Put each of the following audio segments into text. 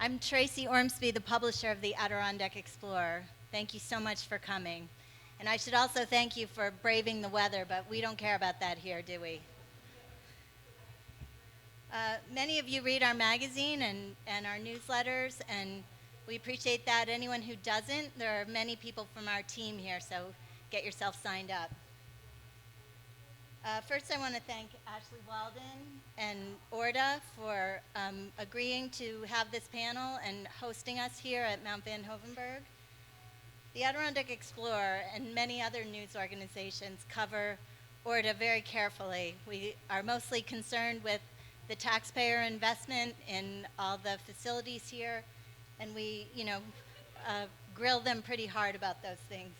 I'm Tracy Ormsby, the publisher of the Adirondack Explorer. Thank you so much for coming. And I should also thank you for braving the weather, but we don't care about that here, do we? Many of you read our magazine and our newsletters, and we appreciate that. Anyone who doesn't, there are many people from our team here, so get yourself signed up. First, I want to thank Ashley Walden and ORDA for agreeing to have this panel and hosting us here at Mount Van Hoevenberg. The Adirondack Explorer and many other news organizations cover ORDA very carefully. We are mostly concerned with the taxpayer investment in all the facilities here, and we, grill them pretty hard about those things.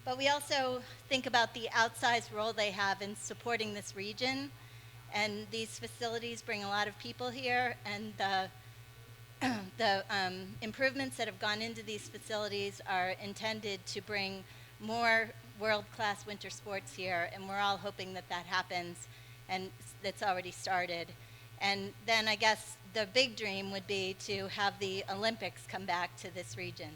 But we also think about the outsized role they have in supporting this region, and these facilities bring a lot of people here, and the improvements that have gone into these facilities are intended to bring more world-class winter sports here, and we're all hoping that that happens, and that's already started. And then I guess the big dream would be to have the Olympics come back to this region.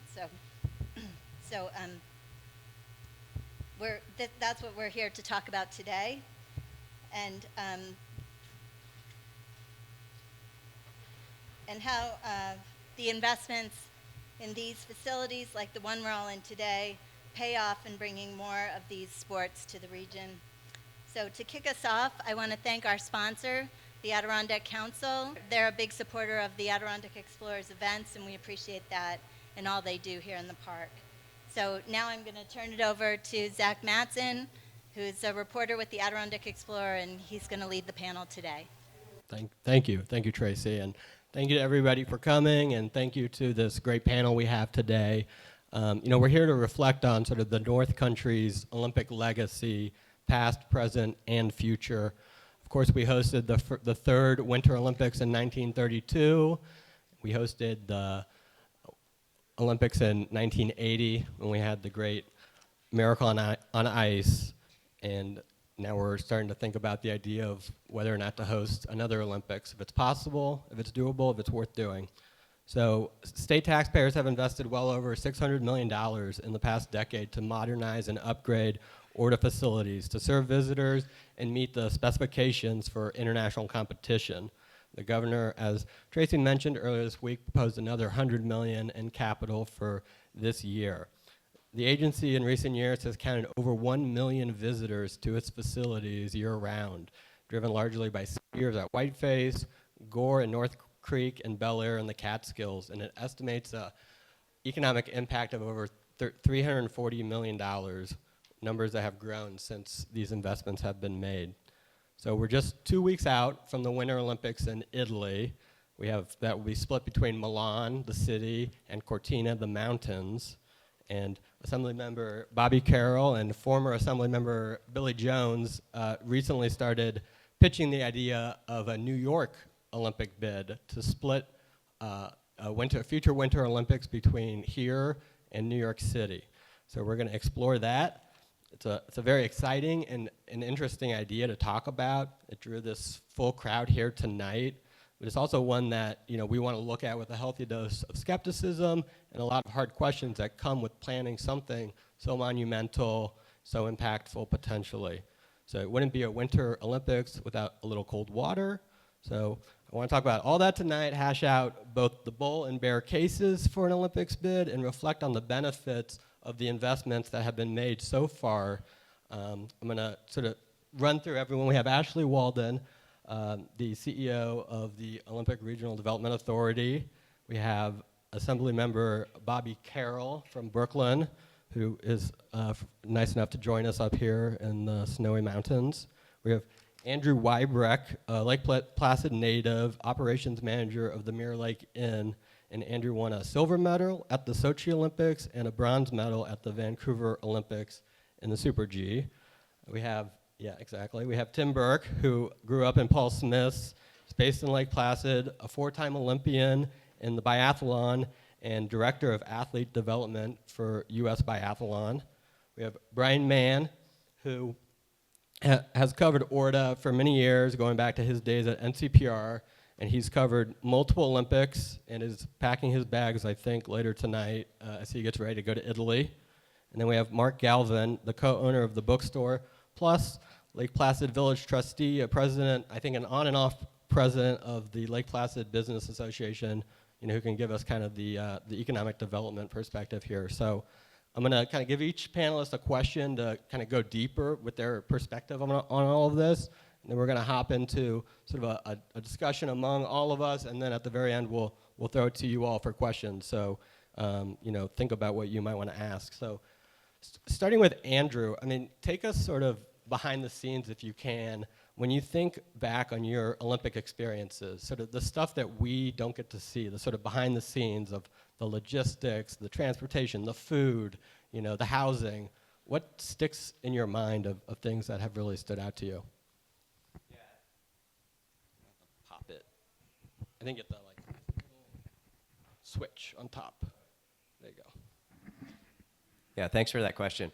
That's what we're here to talk about today. And how the investments in these facilities, like the one we're all in today, pay off in bringing more of these sports to the region. So to kick us off, I want to thank our sponsor, the Adirondack Council. They're a big supporter of the Adirondack Explorers events, and we appreciate that and all they do here in the park. So now I'm going to turn it over to Zach Matson, who's a reporter with the Adirondack Explorer, and he's going to lead the panel today. Thank you, Tracy, and thank you to everybody for coming, and thank you to this great panel we have today. We're here to reflect on sort of the North Country's Olympic legacy, past, present, and future. Of course, we hosted the third Winter Olympics in 1932. We hosted the Olympics in 1980 when we had the great Miracle on Ice, and now we're starting to think about the idea of whether or not to host another Olympics, if it's possible, if it's doable, if it's worth doing. So state taxpayers have invested well over $600 million in the past decade to modernize and upgrade ORDA facilities to serve visitors and meet the specifications for international competition. The governor, as Tracy mentioned earlier this week, proposed another $100 million in capital for this year. The agency in recent years has counted over 1 million visitors to its facilities year-round, driven largely by skiers at Whiteface, Gore and North Creek, and Bel Air in the Catskills, and it estimates an economic impact of over $340 million, numbers that have grown since these investments have been made. So we're just 2 weeks out from the Winter Olympics in Italy. That will be split between Milan, the city, and Cortina, the mountains. And Assemblymember Bobby Carrol and former Assemblymember Billy Jones recently started pitching the idea of a New York Olympic bid to split future Winter Olympics between here and New York City. So we're going to explore that. It's a very exciting and an interesting idea to talk about. It drew this full crowd here tonight, but it's also one that we want to look at with a healthy dose of skepticism and a lot of hard questions that come with planning something so monumental, so impactful potentially. So it wouldn't be a Winter Olympics without a little cold water. So I want to talk about all that tonight, hash out both the bull and bear cases for an Olympics bid, and reflect on the benefits of the investments that have been made so far. I'm going to sort of run through everyone. We have Ashley Walden, the CEO of the Olympic Regional Development Authority. We have Assemblymember Bobby Carrol from Brooklyn, who is nice enough to join us up here in the snowy mountains. We have Andrew Weibrecht, Lake Placid native, operations manager of the Mirror Lake Inn, and Andrew won a silver medal at the Sochi Olympics and a bronze medal at the Vancouver Olympics in the Super G. We have Tim Burke, who grew up in Paul Smith's, is based in Lake Placid, a 4-time Olympian in the biathlon, and director of athlete development for U.S. Biathlon. We have Brian Mann, who has covered ORDA for many years, going back to his days at NCPR, and he's covered multiple Olympics and is packing his bags, I think, later tonight as he gets ready to go to Italy. And then we have Marc Galvin, the co-owner of the Bookstore, plus Lake Placid Village trustee, a president, I think an on and off president of the Lake Placid Business Association, who can give us kind of the economic development perspective here. So I'm going to kind of give each panelist a question to kind of go deeper with their perspective on all of this. And then we're going to hop into sort of a discussion among all of us, and then at the very end we'll throw it to you all for questions. So think about what you might want to ask. So starting with Andrew, I mean, take us sort of behind the scenes if you can. When you think back on your Olympic experiences, sort of the stuff that we don't get to see, the sort of behind the scenes of the logistics, the transportation, the food, the housing, what sticks in your mind of things that have really stood out to you? Yeah. Pop it. I think get the switch on top. There you go. Yeah, thanks for that question.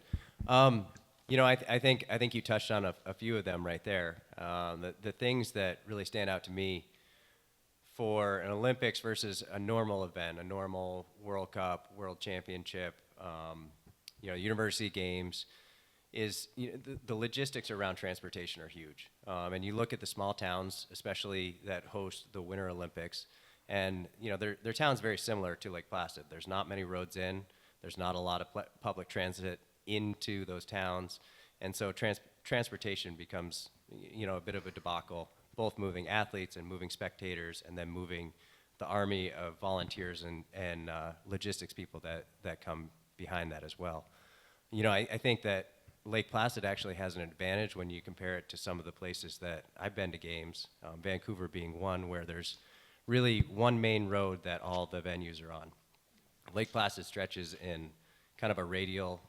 I think you touched on a few of them right there. The things that really stand out to me for an Olympics versus a normal event, a normal World Cup, World Championship, University Games, is the logistics around transportation are huge. And you look at the small towns, especially that host the Winter Olympics, and their towns very similar to Lake Placid. There's not many roads in. There's not a lot of public transit into those towns, and so transportation becomes a bit of a debacle, both moving athletes and moving spectators, and then moving the army of volunteers and logistics people that come behind that as well. I think that Lake Placid actually has an advantage when you compare it to some of the places that I've been to games, Vancouver being one, where there's really one main road that all the venues are on. Lake Placid stretches in kind of a radial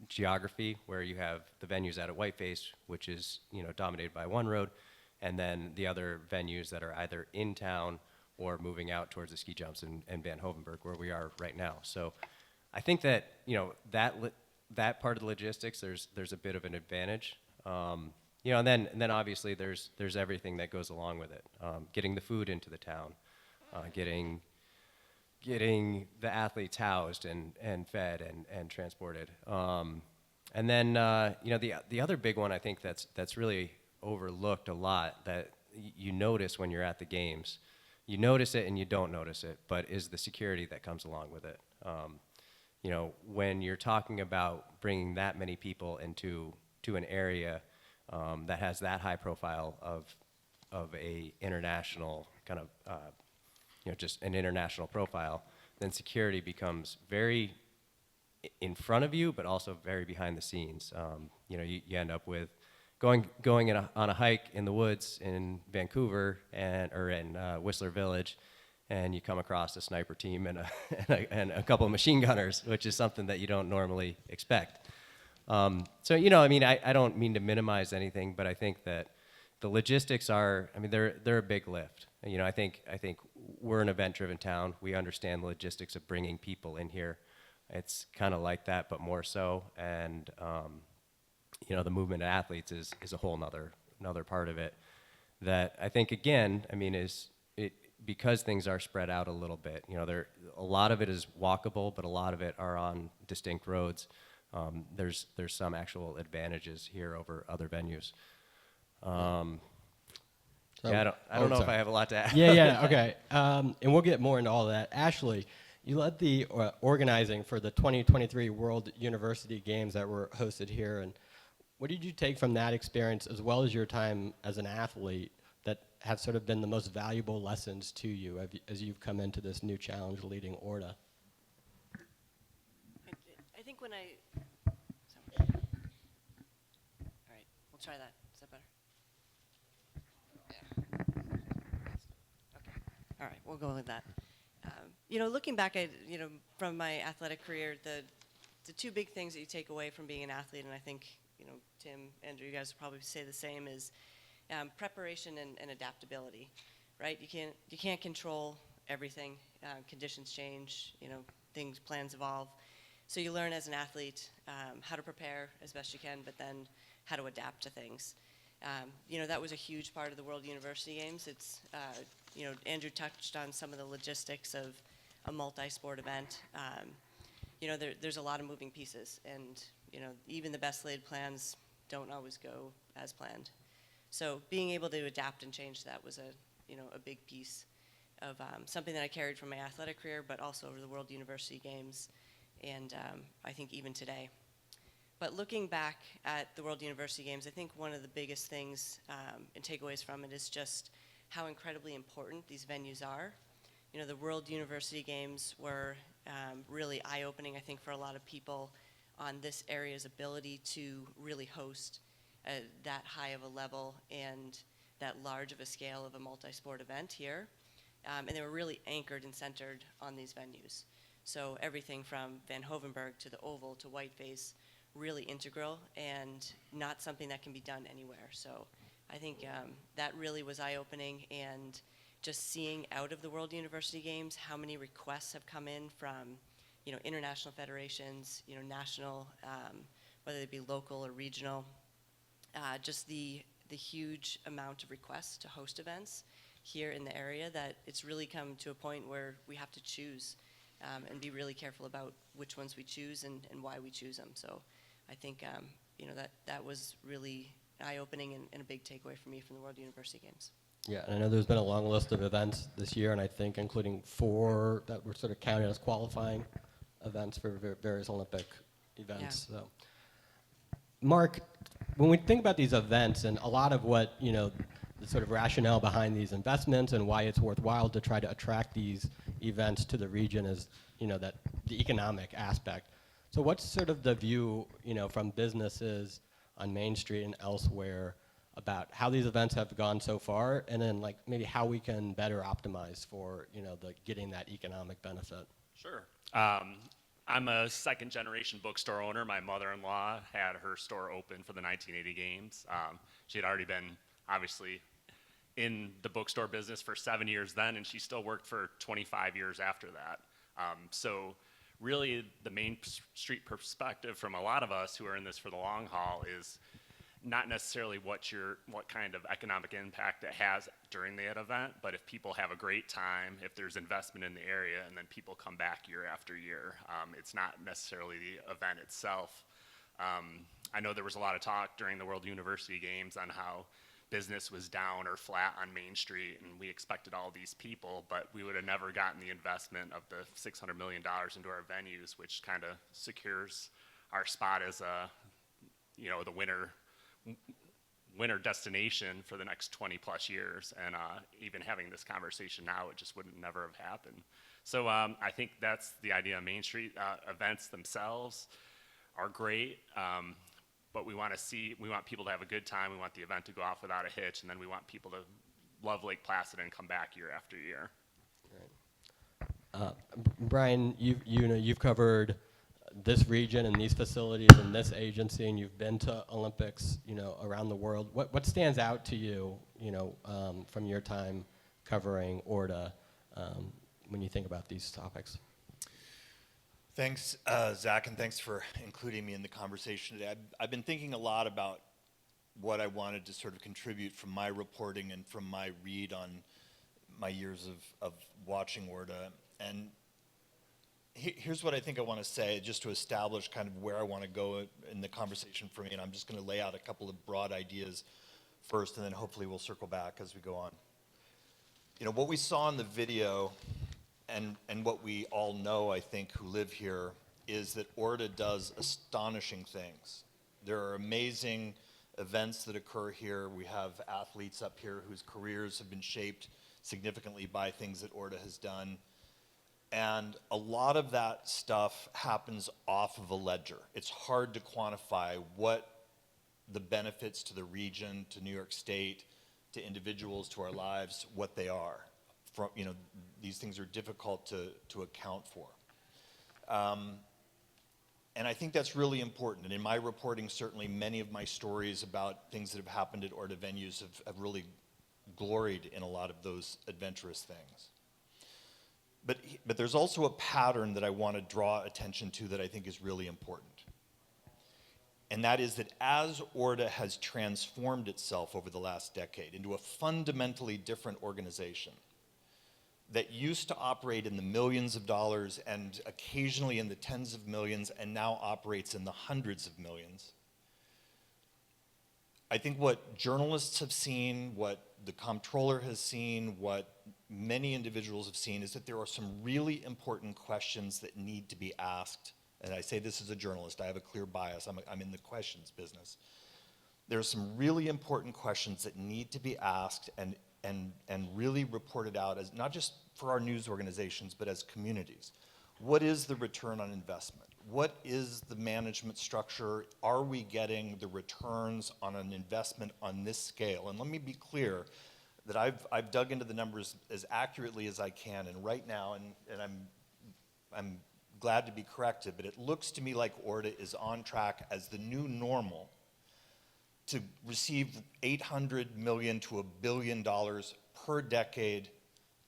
geography where you have the venues out at Whiteface, which is dominated by one road, and then the other venues that are either in town or moving out towards the ski jumps in Van Hovenberg, where we are right now. So I think that that part of the logistics, there's a bit of an advantage. And then obviously there's everything that goes along with it, getting the food into the town, getting the athletes housed and fed and transported. And then the other big one I think that's really overlooked a lot that you notice when you're at the games. You notice it and you don't notice it, but is the security that comes along with it. When you're talking about bringing that many people into an area that has that high profile of a international kind of just an international profile, then security becomes very in front of you, but also very behind the scenes. You end up with going on a hike in the woods in Vancouver or in Whistler Village, and you come across a sniper team and a couple of machine gunners, which is something that you don't normally expect. I don't mean to minimize anything, but I think that the logistics they're a big lift. I think we're an event-driven town. We understand the logistics of bringing people in here. It's kind of like that, but more so. And the movement of athletes is a whole another part of it. That I think again, is it because things are spread out a little bit. A lot of it is walkable, but a lot of it are on distinct roads. There's some actual advantages here over other venues. I don't know if I have a lot to add. Yeah, okay. And we'll get more into all of that. Ashley, you led the organizing for the 2023 World University Games that were hosted here. And what did you take from that experience, as well as your time as an athlete, that have sort of been the most valuable lessons to you as you've come into this new challenge leading ORDA? I think when all right, we'll try that. Is that better? Okay. All right, we'll go with that. Looking back at, from my athletic career, the two big things that you take away from being an athlete, and I think, Tim, Andrew, you guys will probably say the same, is preparation and adaptability, right? You can't control everything. Conditions change, plans evolve. So you learn as an athlete how to prepare as best you can, but then how to adapt to things. That was a huge part of the World University Games. It's, Andrew touched on some of the logistics of a multi-sport event. There's a lot of moving pieces, and even the best laid plans don't always go as planned. So being able to adapt and change that was a big piece of something that I carried from my athletic career, but also over the World University Games, and I think even today. But looking back at the World University Games, I think one of the biggest things and takeaways from it is just how incredibly important these venues are. The World University Games were really eye-opening, I think, for a lot of people on this area's ability to really host that high of a level and that large of a scale of a multi-sport event here. And they were really anchored and centered on these venues. So everything from Van Hovenberg to the Oval to Whiteface, really integral and not something that can be done anywhere. So I think that really was eye-opening, and just seeing out of the World University Games how many requests have come in from international federations, national, whether they be local or regional, just the huge amount of requests to host events here in the area, that it's really come to a point where we have to choose and be really careful about which ones we choose and why we choose them. So I think that was really eye-opening and a big takeaway for me from the World University Games. Yeah, and I know there's been a long list of events this year, and I think including 4 that were sort of counted as qualifying events for various Olympic events. Yeah. So, Marc, when we think about these events and a lot of what, the sort of rationale behind these investments and why it's worthwhile to try to attract these events to the region is, that the economic aspect. So what's sort of the view, from businesses on Main Street and elsewhere about how these events have gone so far, and then like maybe how we can better optimize for, the getting that economic benefit? Sure. I'm a second generation bookstore owner. My mother-in-law had her store open for the 1980 games. She had already been obviously in the bookstore business for 7 years then, and she still worked for 25 years after that. So really the Main Street perspective from a lot of us who are in this for the long haul is not necessarily what kind of economic impact it has during that event, but if people have a great time, if there's investment in the area, and then people come back year after year. It's not necessarily the event itself. I know there was a lot of talk during the World University Games on how business was down or flat on Main Street, and we expected all these people, but we would have never gotten the investment of the $600 million into our venues, which kind of secures our spot as the winter destination for the next 20 plus years. And even having this conversation now, it just wouldn't never have happened. So I think that's the idea of Main Street. Events themselves are great, but we want people to have a good time. We want the event to go off without a hitch, and then we want people to love Lake Placid and come back year after year. Right. Brian, you've covered this region and these facilities and this agency, and you've been to Olympics, around the world. What stands out to you, from your time covering ORDA, when you think about these topics? Thanks, Zach, and thanks for including me in the conversation today. I've been thinking a lot about what I wanted to sort of contribute from my reporting and from my read on my years of watching ORDA. And here's what I think I want to say, just to establish kind of where I want to go in the conversation for me. And I'm just going to lay out a couple of broad ideas first, and then hopefully we'll circle back as we go on. What we saw in the video, and what we all know, I think, who live here, is that ORDA does astonishing things. There are amazing events that occur here. We have athletes up here whose careers have been shaped significantly by things that ORDA has done. And a lot of that stuff happens off of a ledger. It's hard to quantify what the benefits to the region, to New York State, to individuals, to our lives, what they are. These things are difficult to account for. And I think that's really important. And in my reporting, certainly many of my stories about things that have happened at ORDA venues have really gloried in a lot of those adventurous things. But there's also a pattern that I want to draw attention to that I think is really important. And that is that as ORDA has transformed itself over the last decade into a fundamentally different organization that used to operate in the millions of dollars and occasionally in the tens of millions and now operates in the hundreds of millions, I think what journalists have seen, what the comptroller has seen, what many individuals have seen is that there are some really important questions that need to be asked. And I say this as a journalist, I have a clear bias, I'm in the questions business. There are some really important questions that need to be asked and really reported out as not just for our news organizations, but as communities. What is the return on investment? What is the management structure? Are we getting the returns on an investment on this scale? And let me be clear that I've dug into the numbers as accurately as I can, and right now, and I'm glad to be corrected, but it looks to me like ORDA is on track as the new normal to receive $800 million to $1 billion per decade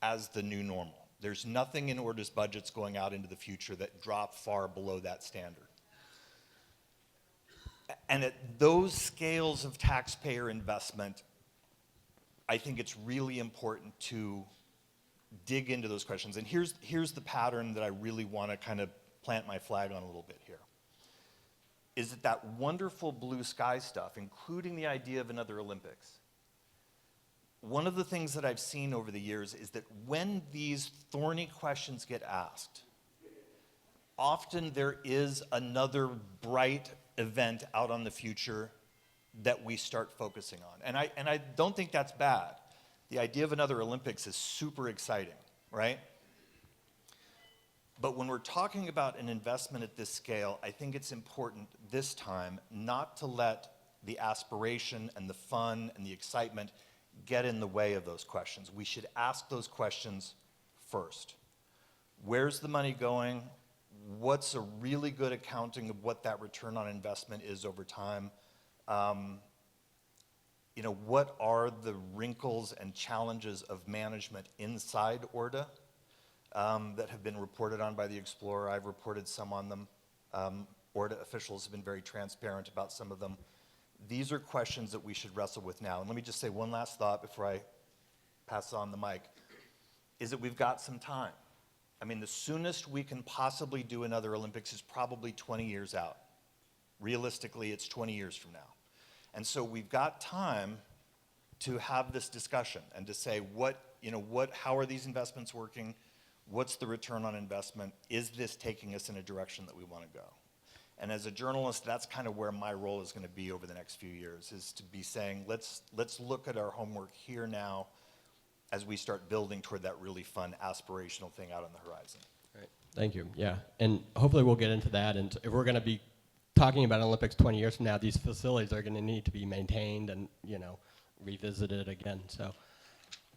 as the new normal. There's nothing in ORDA's budgets going out into the future that drop far below that standard. And at those scales of taxpayer investment, I think it's really important to dig into those questions. And here's the pattern that I really want to kind of plant my flag on a little bit here. Is that wonderful blue sky stuff, including the idea of another Olympics. One of the things that I've seen over the years is that when these thorny questions get asked, often there is another bright event out on the future that we start focusing on. And I don't think that's bad. The idea of another Olympics is super exciting, right? But when we're talking about an investment at this scale, I think it's important this time not to let the aspiration and the fun and the excitement get in the way of those questions. We should ask those questions first. Where's the money going? What's a really good accounting of what that return on investment is over time? What are the wrinkles and challenges of management inside ORDA that have been reported on by the Explorer? I've reported some on them. ORDA officials have been very transparent about some of them. These are questions that we should wrestle with now. And let me just say one last thought before I pass on the mic, is that we've got some time. I mean, the soonest we can possibly do another Olympics is probably 20 years out. Realistically, it's 20 years from now. And so we've got time to have this discussion and to say how are these investments working? What's the return on investment? Is this taking us in a direction that we want to go? And as a journalist, that's kind of where my role is going to be over the next few years, is to be saying, let's look at our homework here now as we start building toward that really fun aspirational thing out on the horizon. Right. Thank you. Yeah, and hopefully we'll get into that. And if we're going to be talking about Olympics 20 years from now, these facilities are going to need to be maintained and revisited again. So,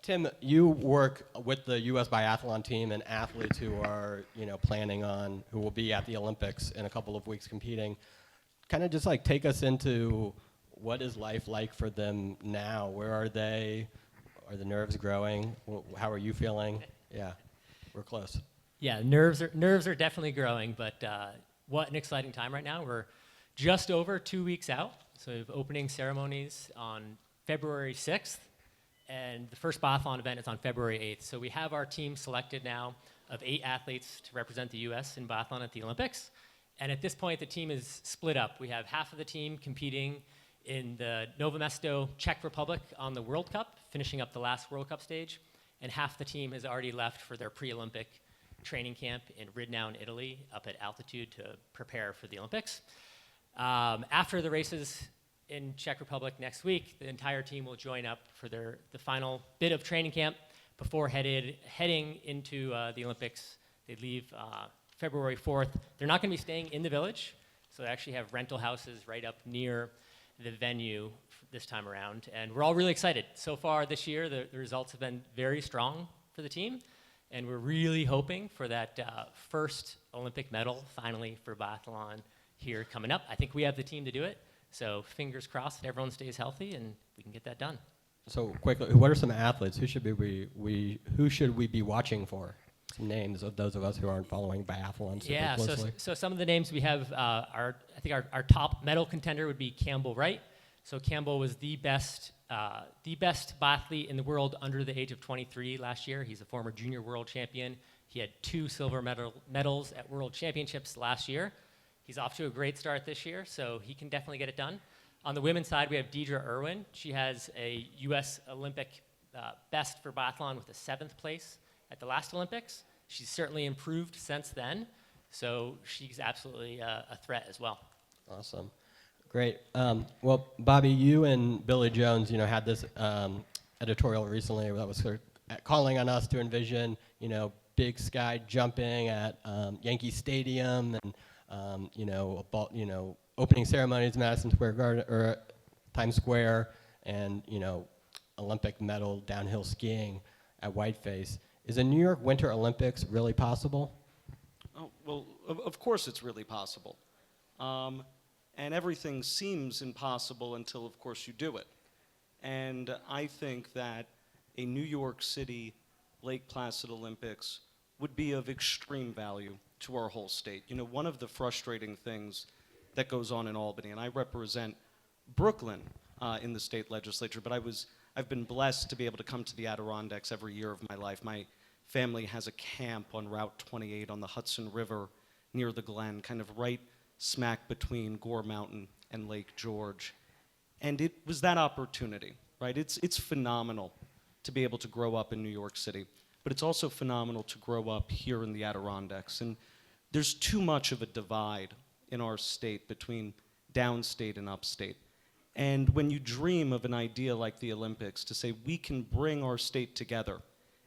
Tim, you work with the U.S. biathlon team and athletes who are who will be at the Olympics in a couple of weeks competing. Kind of just like take us into what is life like for them now? Where are they? Are the nerves growing? How are you feeling? Yeah, we're close. Yeah, nerves are definitely growing, but what an exciting time right now. We're just over 2 weeks out, so we have opening ceremonies on February 6th, and the first biathlon event is on February 8th. So we have our team selected now of 8 athletes to represent the U.S. in biathlon at the Olympics, and at this point the team is split up. We have half of the team competing in the Novo Mesto, Czech Republic on the World Cup, finishing up the last World Cup stage, and half the team has already left for their pre-Olympic training camp in Ridnow, Italy, up at altitude to prepare for the Olympics. After the races in Czech Republic next week, the entire team will join up for the final bit of training camp before heading into the Olympics. They leave February 4th. They're not going to be staying in the village, so they actually have rental houses right up near the venue this time around, and we're all really excited. So far this year, the results have been very strong for the team, and we're really hoping for that first Olympic medal finally for biathlon here coming up. I think we have the team to do it, so fingers crossed that everyone stays healthy and we can get that done. So quickly, what are some athletes? Who should we be watching for? some names of those of us who aren't following biathlon super Yeah, closely. so some of the names we have are, I think our top medal contender would be Campbell Wright. So Campbell was the best biathlete in the world under the age of 23 last year. He's a former junior world champion. He had 2 silver medals at world championships last year. He's off to a great start this year, so he can definitely get it done. On the women's side, we have Deidre Irwin. She has a U.S. Olympic best for biathlon with a 7th place at the last Olympics. She's certainly improved since then, so she's absolutely a threat as well. Awesome. Great. Well, Bobby, you and Billy Jones, had this editorial recently that was sort of calling on us to envision, big sky jumping at Yankee Stadium and, opening ceremonies in Madison Square Garden or Times Square, and Olympic medal downhill skiing at Whiteface. Is a New York Winter Olympics really possible? Oh, well, of course it's really possible. And everything seems impossible until, of course, you do it. And I think that a New York City Lake Placid Olympics would be of extreme value to our whole state. One of the frustrating things that goes on in Albany, and I represent Brooklyn in the state legislature, but I've been blessed to be able to come to the Adirondacks every year of my life. My family has a camp on Route 28 on the Hudson River near the Glen, kind of right smack between Gore Mountain and Lake George. And it was that opportunity, right? It's phenomenal to be able to grow up in New York City, but it's also phenomenal to grow up here in the Adirondacks. And there's too much of a divide in our state between downstate and upstate. And when you dream of an idea like the Olympics, to say we can bring our state together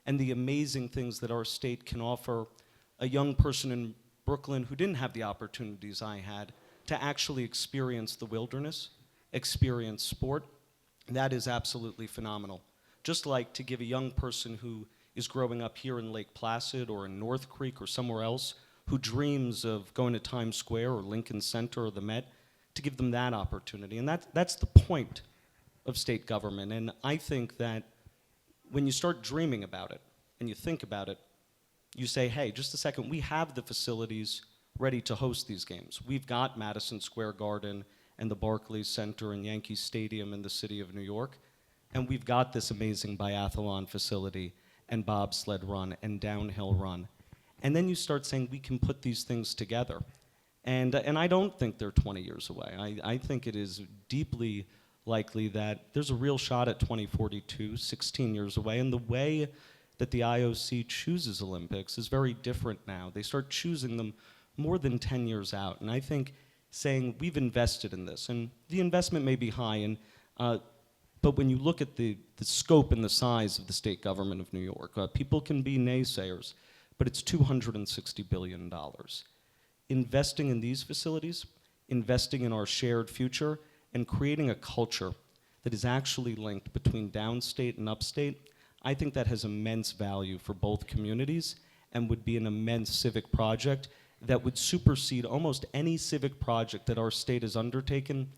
and the amazing things that our state can offer a young person in Brooklyn who didn't have the opportunities I had to actually experience the wilderness, experience sport, that is absolutely phenomenal. Just like to give a young person who is growing up here in Lake Placid or in North Creek or somewhere else who dreams of going to Times Square or Lincoln Center or the Met, to give them that opportunity. And that's the point of state government. And I think that when you start dreaming about it and you think about it, you say, hey, just a second, we have the facilities ready to host these games. We've got Madison Square Garden and the Barclays Center and Yankee Stadium in the city of New York, and we've got this amazing biathlon facility and bobsled run and downhill run. And then you start saying we can put these things together. And I don't think they're 20 years away. I think it is deeply likely that there's a real shot at 2042, 16 years away, and the way that the IOC chooses Olympics is very different now. They start choosing them more than 10 years out. And I think saying we've invested in this, and the investment may be high, but when you look at the scope and the size of the state government of New York, people can be naysayers, but it's $260 billion. Investing in these facilities, investing in our shared future, and creating a culture that is actually linked between downstate and upstate, I think that has immense value for both communities and would be an immense civic project that would supersede almost any civic project that our state has undertaken,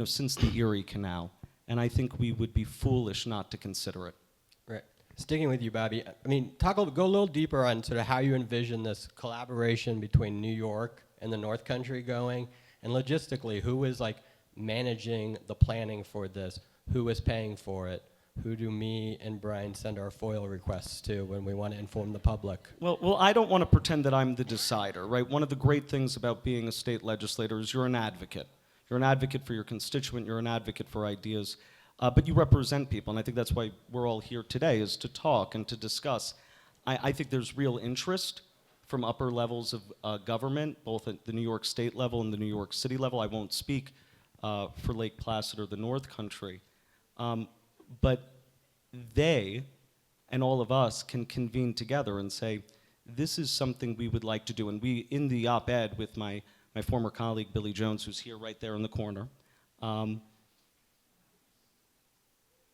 since the Erie Canal. And I think we would be foolish not to consider it. Right. Sticking with you, Bobby, go a little deeper on sort of how you envision this collaboration between New York and the North Country going, and logistically, who is managing the planning for this? Who is paying for it? Who do me and Brian send our FOIL requests to when we want to inform the public? Well, I don't want to pretend that I'm the decider, right? One of the great things about being a state legislator is you're an advocate. You're an advocate for your constituent, you're an advocate for ideas, but you represent people, and I think that's why we're all here today, is to talk and to discuss. I think there's real interest from upper levels of government, both at the New York State level and the New York City level. I won't speak for Lake Placid or the North Country. But they and all of us can convene together and say, this is something we would like to do. And we, in the op-ed with my former colleague, Billy Jones, who's here right there in the corner,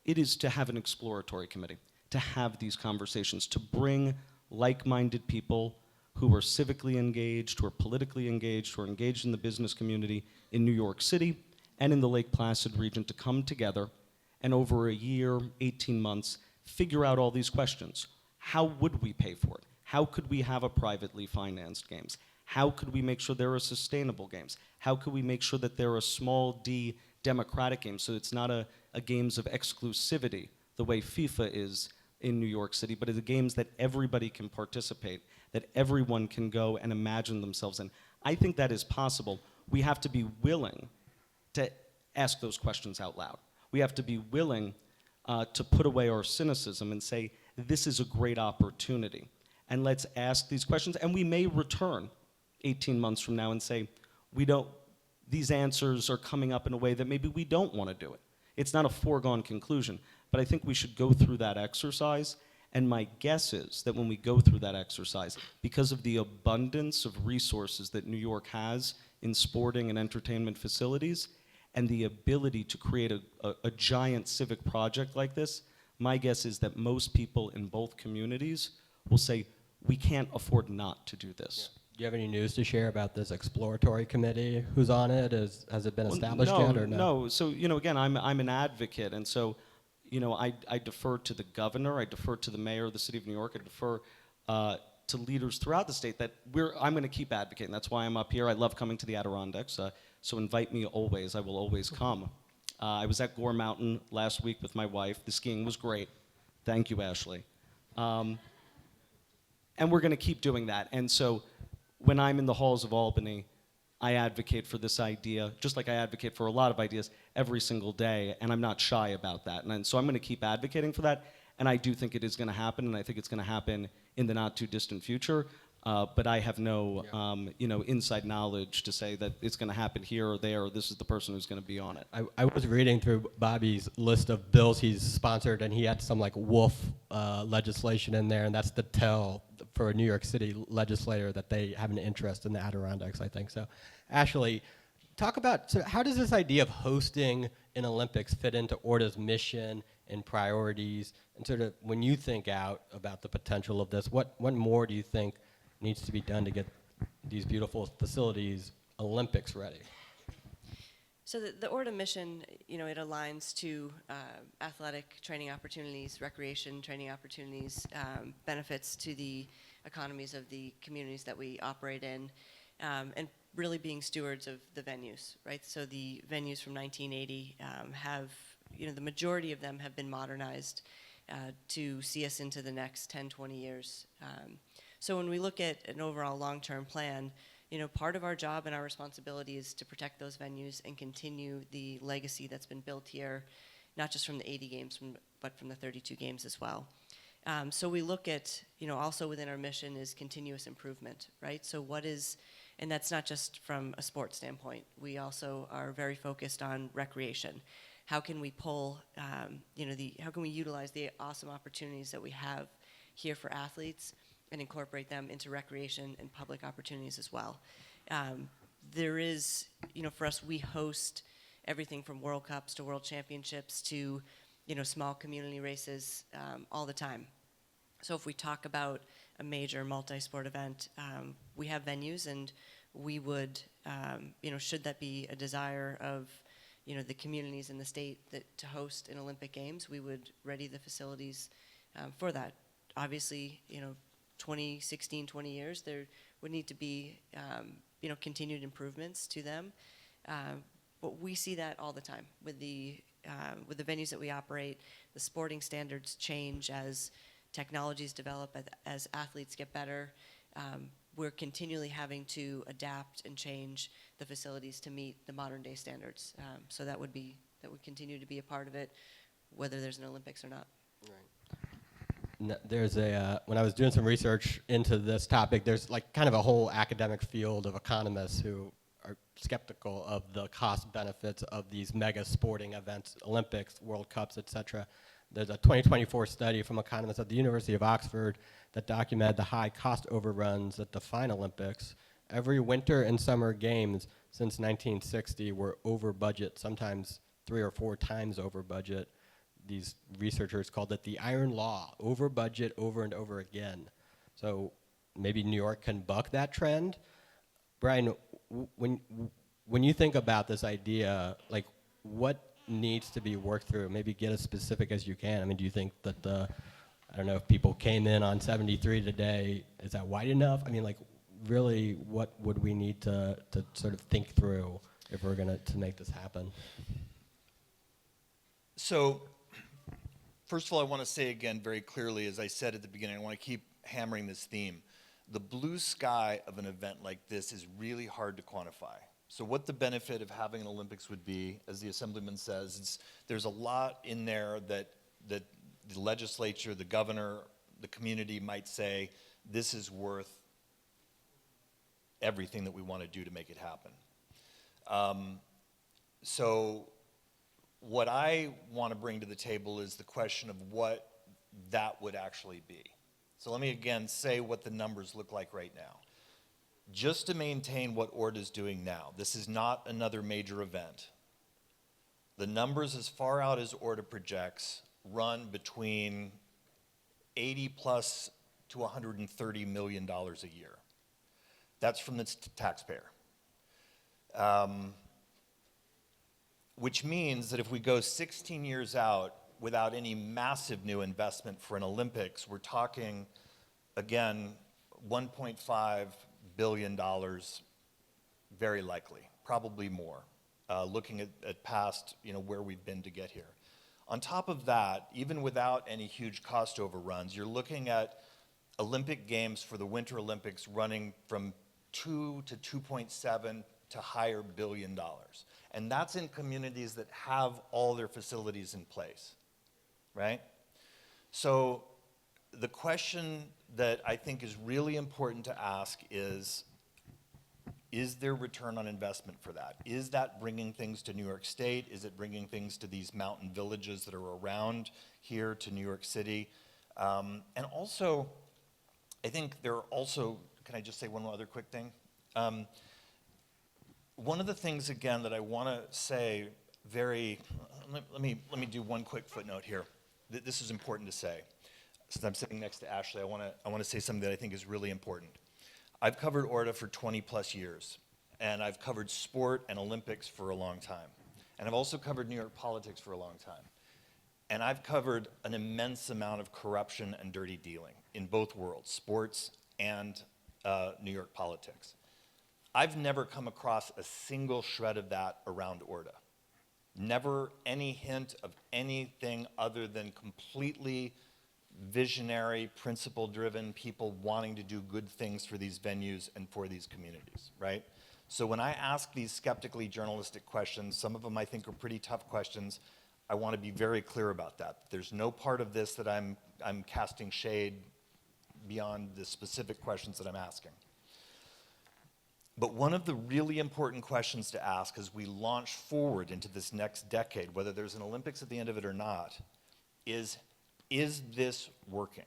it is to have an exploratory committee, to have these conversations, to bring like-minded people who are civically engaged, who are politically engaged, who are engaged in the business community in New York City and in the Lake Placid region to come together and over a year, 18 months, figure out all these questions. How would we pay for it? how could we have a privately financed games? How could we make sure there are sustainable games? How could we make sure that there are small d democratic games, so it's not a games of exclusivity the way FIFA is in New York City, but it's games that everybody can participate, that everyone can go and imagine themselves in. I think that is possible. We have to be willing to ask those questions out loud. We have to be willing to put away our cynicism and say, this is a great opportunity. And let's ask these questions. And we may return 18 months from now and say, these answers are coming up in a way that maybe we don't want to do it. It's not a foregone conclusion. But I think we should go through that exercise. And my guess is that when we go through that exercise, because of the abundance of resources that New York has in sporting and entertainment facilities, and the ability to create a giant civic project like this, my guess is that most people in both communities will say, we can't afford not to do this. Yeah. Do you have any news to share about this exploratory committee? Who's on it? Has it been established yet or no? No. So, again, I'm an advocate, and so, I defer to the governor, I defer to the mayor of the city of New York, I defer to leaders throughout the state that I'm going to keep advocating. That's why I'm up here. I love coming to the Adirondacks, so invite me always. I will always come. I was at Gore Mountain last week with my wife. The skiing was great. Thank you, Ashley. And we're going to keep doing that. And so when I'm in the halls of Albany, I advocate for this idea, just like I advocate for a lot of ideas every single day, and I'm not shy about that. And so I'm going to keep advocating for that, and I do think it is going to happen, and I think it's going to happen in the not too distant future. But I have no, inside knowledge to say that it's going to happen here or there, or this is the person who's going to be on it. I was reading through Bobby's list of bills he's sponsored, and he had some like wolf legislation in there, and that's the tell for a New York City legislator that they have an interest in the Adirondacks, I think. So, Ashley, talk about, so how does this idea of hosting an Olympics fit into ORDA's mission and priorities? And sort of when you think out about the potential of this, what more do you think needs to be done to get these beautiful facilities Olympics ready? So the ORDA mission, it aligns to athletic training opportunities, recreation training opportunities, benefits to the economies of the communities that we operate in, and really being stewards of the venues, right? So the venues from 1980 have, the majority of them have been modernized to see us into the next 10, 20 years. So when we look at an overall long-term plan, part of our job and our responsibility is to protect those venues and continue the legacy that's been built here, not just from the 80 games, but from the 32 games as well. So we look at, also within our mission is continuous improvement, right? So and that's not just from a sports standpoint. We also are very focused on recreation. How can we pull, how can we utilize the awesome opportunities that we have here for athletes and incorporate them into recreation and public opportunities as well? There is, for us, we host everything from World Cups to World Championships to, small community races all the time. So if we talk about a major multi-sport event, we have venues, and we would, should that be a desire of, the communities in the state to host an Olympic Games, we would ready the facilities for that. Obviously, 20 years, there would need to be, continued improvements to them. But we see that all the time with the venues that we operate. The sporting standards change as technologies develop, as athletes get better. We're continually having to adapt and change the facilities to meet the modern day standards. So that would continue to be a part of it, whether there's an Olympics or not. Right. There's when I was doing some research into this topic, there's like kind of a whole academic field of economists who are skeptical of the cost benefits of these mega sporting events, Olympics, World Cups, et cetera. There's a 2024 study from economists at the University of Oxford that documented the high cost overruns that define Olympics. Every winter and summer games since 1960 were over budget, sometimes 3 or 4 times over budget. These researchers called it the iron law, over budget, over and over again. So maybe New York can buck that trend. Brian, when you think about this idea, like what needs to be worked through? Maybe get as specific as you can. I mean, do you think that I don't know if people came in on 73 today. Is that wide enough? I mean, like, really, what would we need to sort of think through if we're going to make this happen? So, first of all, I want to say again very clearly, as I said at the beginning, I want to keep hammering this theme. The blue sky of an event like this is really hard to quantify. So what the benefit of having an Olympics would be, as the Assemblyman says, there's a lot in there that the legislature, the governor, the community might say, this is worth everything that we want to do to make it happen. So what I want to bring to the table is the question of what that would actually be. So let me again say what the numbers look like right now. Just to maintain what ORDA is doing now, this is not another major event. The numbers as far out as ORDA projects run between 80 plus to $130 million a year. That's from the taxpayer. Which means that if we go 16 years out without any massive new investment for an Olympics, we're talking, again, $1.5 billion, very likely, probably more, looking at past, where we've been to get here. On top of that, even without any huge cost overruns, you're looking at Olympic Games for the Winter Olympics running from 2 to 2.7 to higher $1 billion. And that's in communities that have all their facilities in place, right? So the question that I think is really important to ask is there return on investment for that? Is that bringing things to New York State? Is it bringing things to these mountain villages that are around here to New York City? And also, I think there are also, can I just say one other quick thing? One of the things, again, that I want to say let me do one quick footnote here. This is important to say. Since I'm sitting next to Ashley, I want to say something that I think is really important. I've covered ORDA for 20 plus years, and I've covered sport and Olympics for a long time. And I've also covered New York politics for a long time. And I've covered an immense amount of corruption and dirty dealing in both worlds, sports and New York politics. I've never come across a single shred of that around ORDA. Never any hint of anything other than completely visionary, principle-driven people wanting to do good things for these venues and for these communities, right? So when I ask these skeptically journalistic questions, some of them I think are pretty tough questions, I want to be very clear about that. There's no part of this that I'm casting shade beyond the specific questions that I'm asking. But one of the really important questions to ask as we launch forward into this next decade, whether there's an Olympics at the end of it or not, is this working?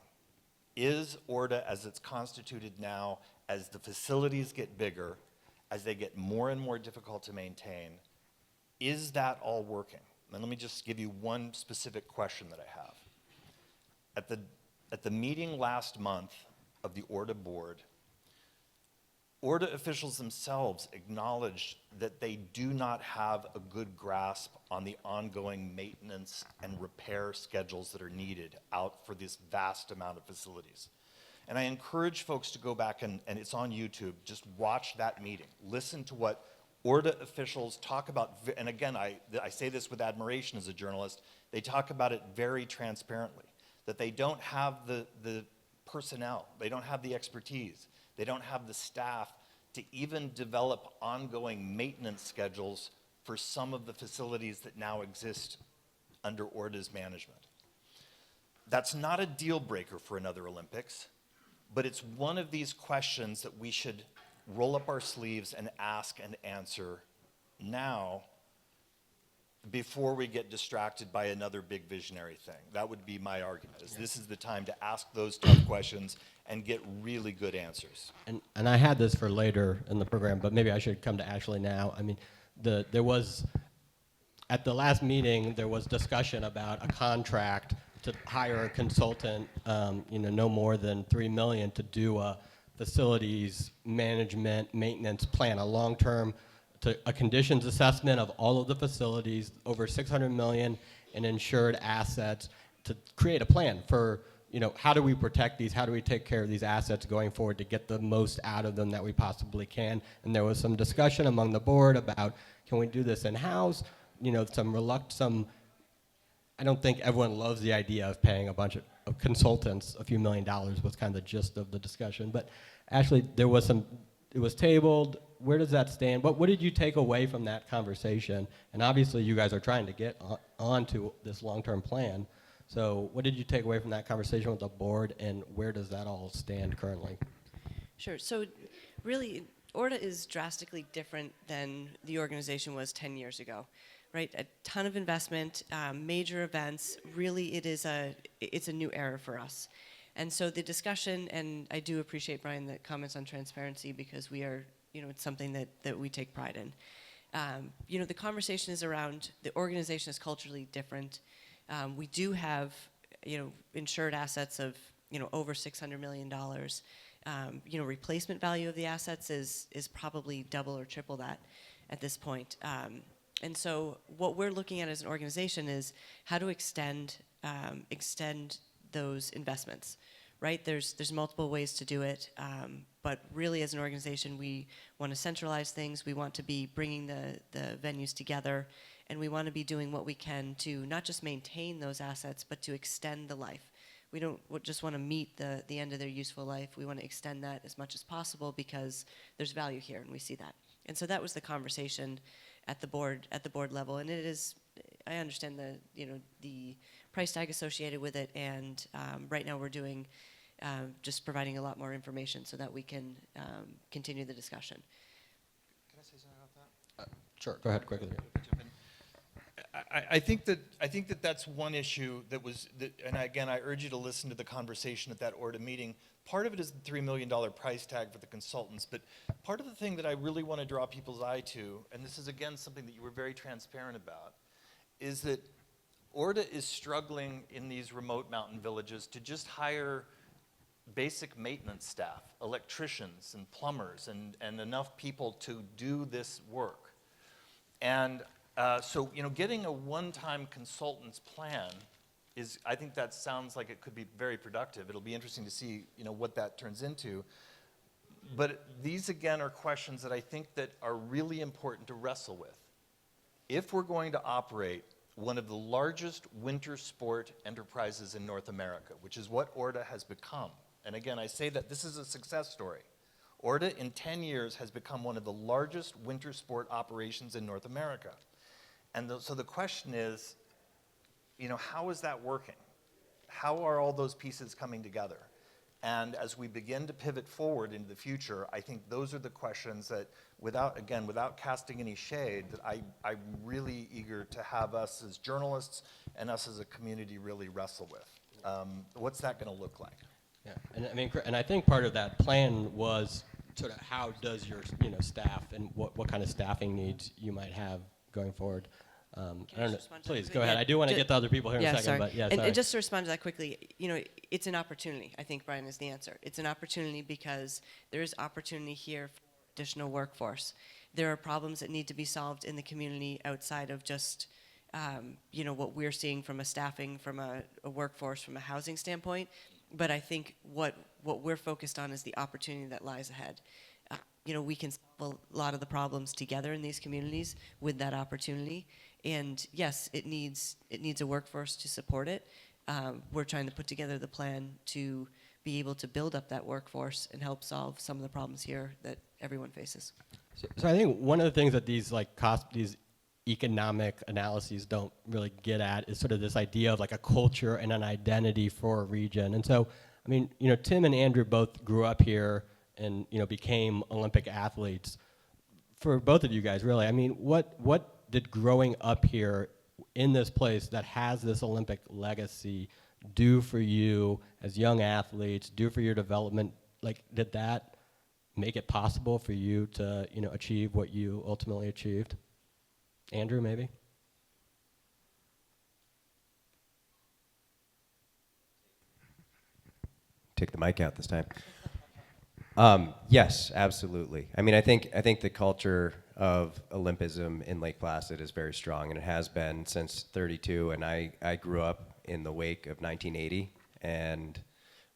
Is ORDA, as it's constituted now, as the facilities get bigger, as they get more and more difficult to maintain, is that all working? And let me just give you one specific question that I have. At the meeting last month of the ORDA board, ORDA officials themselves acknowledged that they do not have a good grasp on the ongoing maintenance and repair schedules that are needed out for this vast amount of facilities. And I encourage folks to go back, and it's on YouTube, just watch that meeting. Listen to what ORDA officials talk about, and again, I say this with admiration as a journalist, they talk about it very transparently, that they don't have the personnel, they don't have the expertise, they don't have the staff to even develop ongoing maintenance schedules for some of the facilities that now exist under ORDA's management. That's not a deal breaker for another Olympics, but it's one of these questions that we should roll up our sleeves and ask and answer now before we get distracted by another big visionary thing. That would be my argument, is this is the time to ask those tough questions and get really good answers. And I had this for later in the program, but maybe I should come to Ashley now. I mean, there was, at the last meeting, there was discussion about a contract to hire a consultant, no more than $3 million to do a facilities management maintenance plan, a long-term, a conditions assessment of all of the facilities, over $600 million in insured assets, to create a plan for how do we protect these? How do we take care of these assets going forward to get the most out of them that we possibly can? And there was some discussion among the board about, can we do this in-house? I don't think everyone loves the idea of paying a bunch of consultants a few $1,000,000 was kind of the gist of the discussion. But actually, it was tabled. Where does that stand? What did you take away from that conversation? And obviously, you guys are trying to get onto this long-term plan. So what did you take away from that conversation with the board, and where does that all stand currently? Sure. So really, ORDA is drastically different than the organization was 10 years ago, right? A ton of investment, major events. Really, it's a new era for us. And so the discussion, and I do appreciate, Brian, the comments on transparency, because we are, it's something that we take pride in. The conversation is around the organization is culturally different. We do have, insured assets of, over $600 million. Replacement value of the assets is probably double or triple that at this point. And so what we're looking at as an organization is how to extend those investments, right? There's multiple ways to do it, but really as an organization, we want to centralize things. We want to be bringing the venues together, and we want to be doing what we can to not just maintain those assets, but to extend the life. We don't just want to meet the end of their useful life. We want to extend that as much as possible because there's value here, and we see that. And so that was the conversation at the board level, and it is. I understand the price tag associated with it, and right now we're doing just providing a lot more information so that we can continue the discussion. Can I say something about that? Sure, go ahead quickly. I think that that's one issue and again, I urge you to listen to the conversation at that ORDA meeting. Part of it is the $3 million price tag for the consultants, but part of the thing that I really want to draw people's eye to, and this is again something that you were very transparent about, is that ORDA is struggling in these remote mountain villages to just hire basic maintenance staff, electricians and plumbers, and enough people to do this work. And so, getting a one-time consultant's plan I think that sounds like it could be very productive. It'll be interesting to see, what that turns into. But these, again, are questions that I think that are really important to wrestle with. If we're going to operate one of the largest winter sport enterprises in North America, which is what ORDA has become, and again, I say that this is a success story. ORDA, in 10 years, has become one of the largest winter sport operations in North America. And so the question is, how is that working? How are all those pieces coming together? And as we begin to pivot forward into the future, I think those are the questions that, without casting any shade, that I'm really eager to have us as journalists and us as a community really wrestle with. What's that going to look like? Yeah, and I think part of that plan was sort of how does your staff and what kind of staffing needs you might have going forward. I don't know. Please go ahead. I do want to get to other people here in a second, sorry. but yeah, and sorry. just to respond to that quickly, it's an opportunity. I think, Brian, is the answer. It's an opportunity because there is opportunity here for additional workforce. There are problems that need to be solved in the community outside of just, what we're seeing from a staffing, from a workforce, from a housing standpoint. But I think what we're focused on is the opportunity that lies ahead. We can solve a lot of the problems together in these communities with that opportunity. And yes, it needs a workforce to support it. We're trying to put together the plan to be able to build up that workforce and help solve some of the problems here that everyone faces. So I think one of the things that these economic analyses don't really get at is sort of this idea of like a culture and an identity for a region. And so, Tim and Andrew both grew up here and became Olympic athletes. For both of you guys, really, what did growing up here in this place that has this Olympic legacy do for you as young athletes, do for your development? Like, did that make it possible for you to achieve what you ultimately achieved? Andrew, maybe? Take the mic out this time. Yes, absolutely. I think the culture of Olympism in Lake Placid is very strong, and it has been since '32. And I grew up in the wake of 1980 And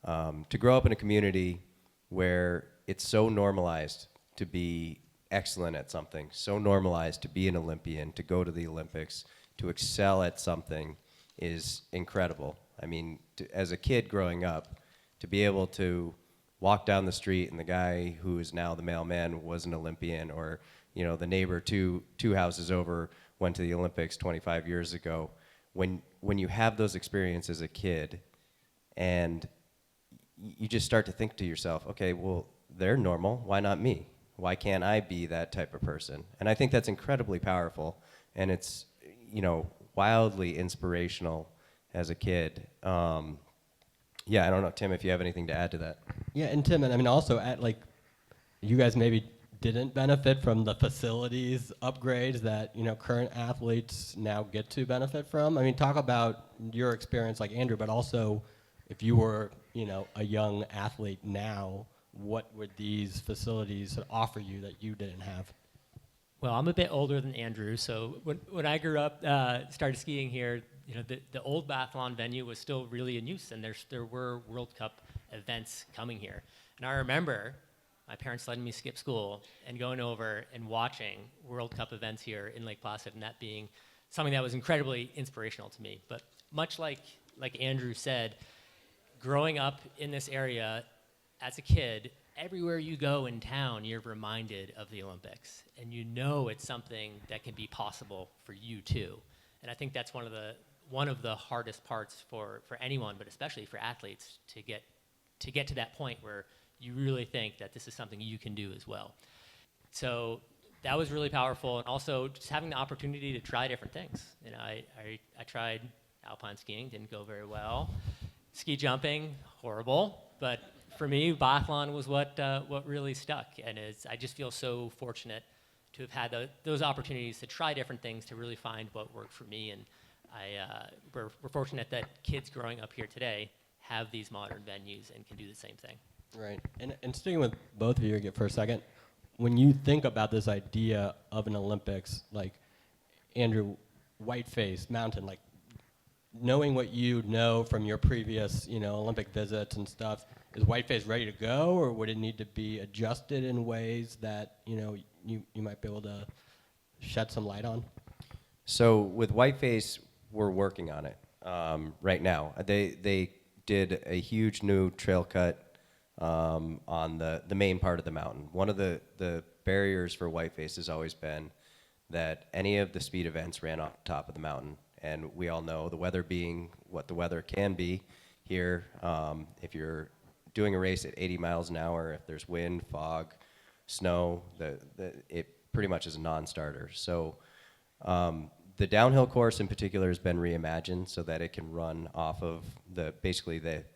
to grow up in a community where it's so normalized to be excellent at something, so normalized to be an Olympian, to go to the Olympics, to excel at something is incredible. I mean, as a kid growing up, to be able to walk down the street and the guy who is now the mailman was an Olympian, or the neighbor two houses over went to the Olympics 25 years ago. When you have those experiences as a kid, and you just start to think to yourself, okay, well, they're normal. Why not me? Why can't I be that type of person? And I think that's incredibly powerful, and it's wildly inspirational as a kid. Yeah, I don't know, Tim, if you have anything to add to that. Yeah, and Tim, and I mean also you guys maybe didn't benefit from the facilities upgrades that current athletes now get to benefit from. I mean, talk about your experience like Andrew, but also if you were a young athlete now, what would these facilities offer you that you didn't have? Well, I'm a bit older than Andrew, so when I grew up, started skiing here, the old biathlon venue was still really in use, and there were World Cup events coming here. And I remember my parents letting me skip school and going over and watching World Cup events here in Lake Placid, and that being something that was incredibly inspirational to me. But much like Andrew said, growing up in this area as a kid, everywhere you go in town, you're reminded of the Olympics, and it's something that can be possible for you too. And I think that's one of the hardest parts for anyone, but especially for athletes, to get to that point where you really think that this is something you can do as well. So that was really powerful, and also just having the opportunity to try different things. I tried alpine skiing, didn't go very well. Ski jumping, horrible, but for me, biathlon was what really stuck, and I just feel so fortunate to have had those opportunities to try different things, to really find what worked for me, and we're fortunate that kids growing up here today have these modern venues and can do the same thing. Right, and sticking with both of you again for a second, when you think about this idea of an Olympics, like Andrew, whiteface, mountain, like knowing what you know from your previous, Olympic visits and stuff, is whiteface ready to go, or would it need to be adjusted in ways that you might be able to shed some light on? So with whiteface, we're working on it right now. They did a huge new trail cut on the main part of the mountain. One of the barriers for whiteface has always been that any of the speed events ran off the top of the mountain. And we all know the weather being what the weather can be here. If you're doing a race at 80 miles an hour, if there's wind, fog, snow, it pretty much is a non-starter. So the downhill course in particular has been reimagined so that it can run off of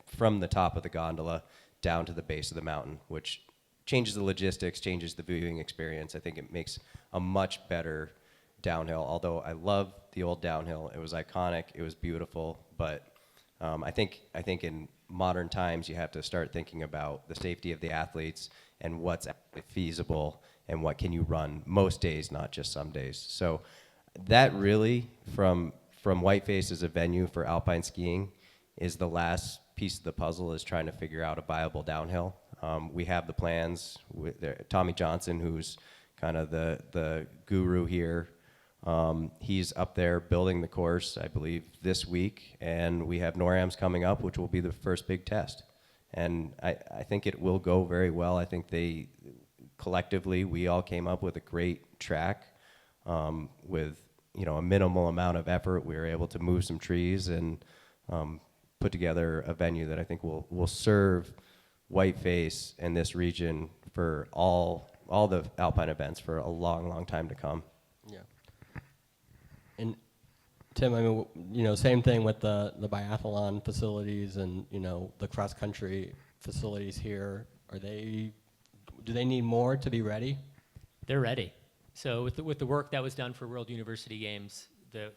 from the top of the gondola down to the base of the mountain, which changes the logistics, changes the viewing experience. I think it makes a much better downhill, although I love the old downhill. It was iconic, it was beautiful, but I think in modern times you have to start thinking about the safety of the athletes and what's actually feasible and what can you run most days, not just some days. So that really, from Whiteface as a venue for alpine skiing, is the last piece of the puzzle, is trying to figure out a viable downhill. We have the plans with Tommy Johnson, who's kind of the guru here. He's up there building the course, I believe, this week, and we have NORAMs coming up, which will be the first big test. And I think it will go very well. I think collectively, we all came up with a great track with a minimal amount of effort. We were able to move some trees and put together a venue that I think will serve Whiteface and this region for all the alpine events for a long, long time to come. Yeah. And Tim, I mean, same thing with the biathlon facilities and the cross country facilities here. Do they need more to be ready? They're ready. So with the work that was done for World University Games,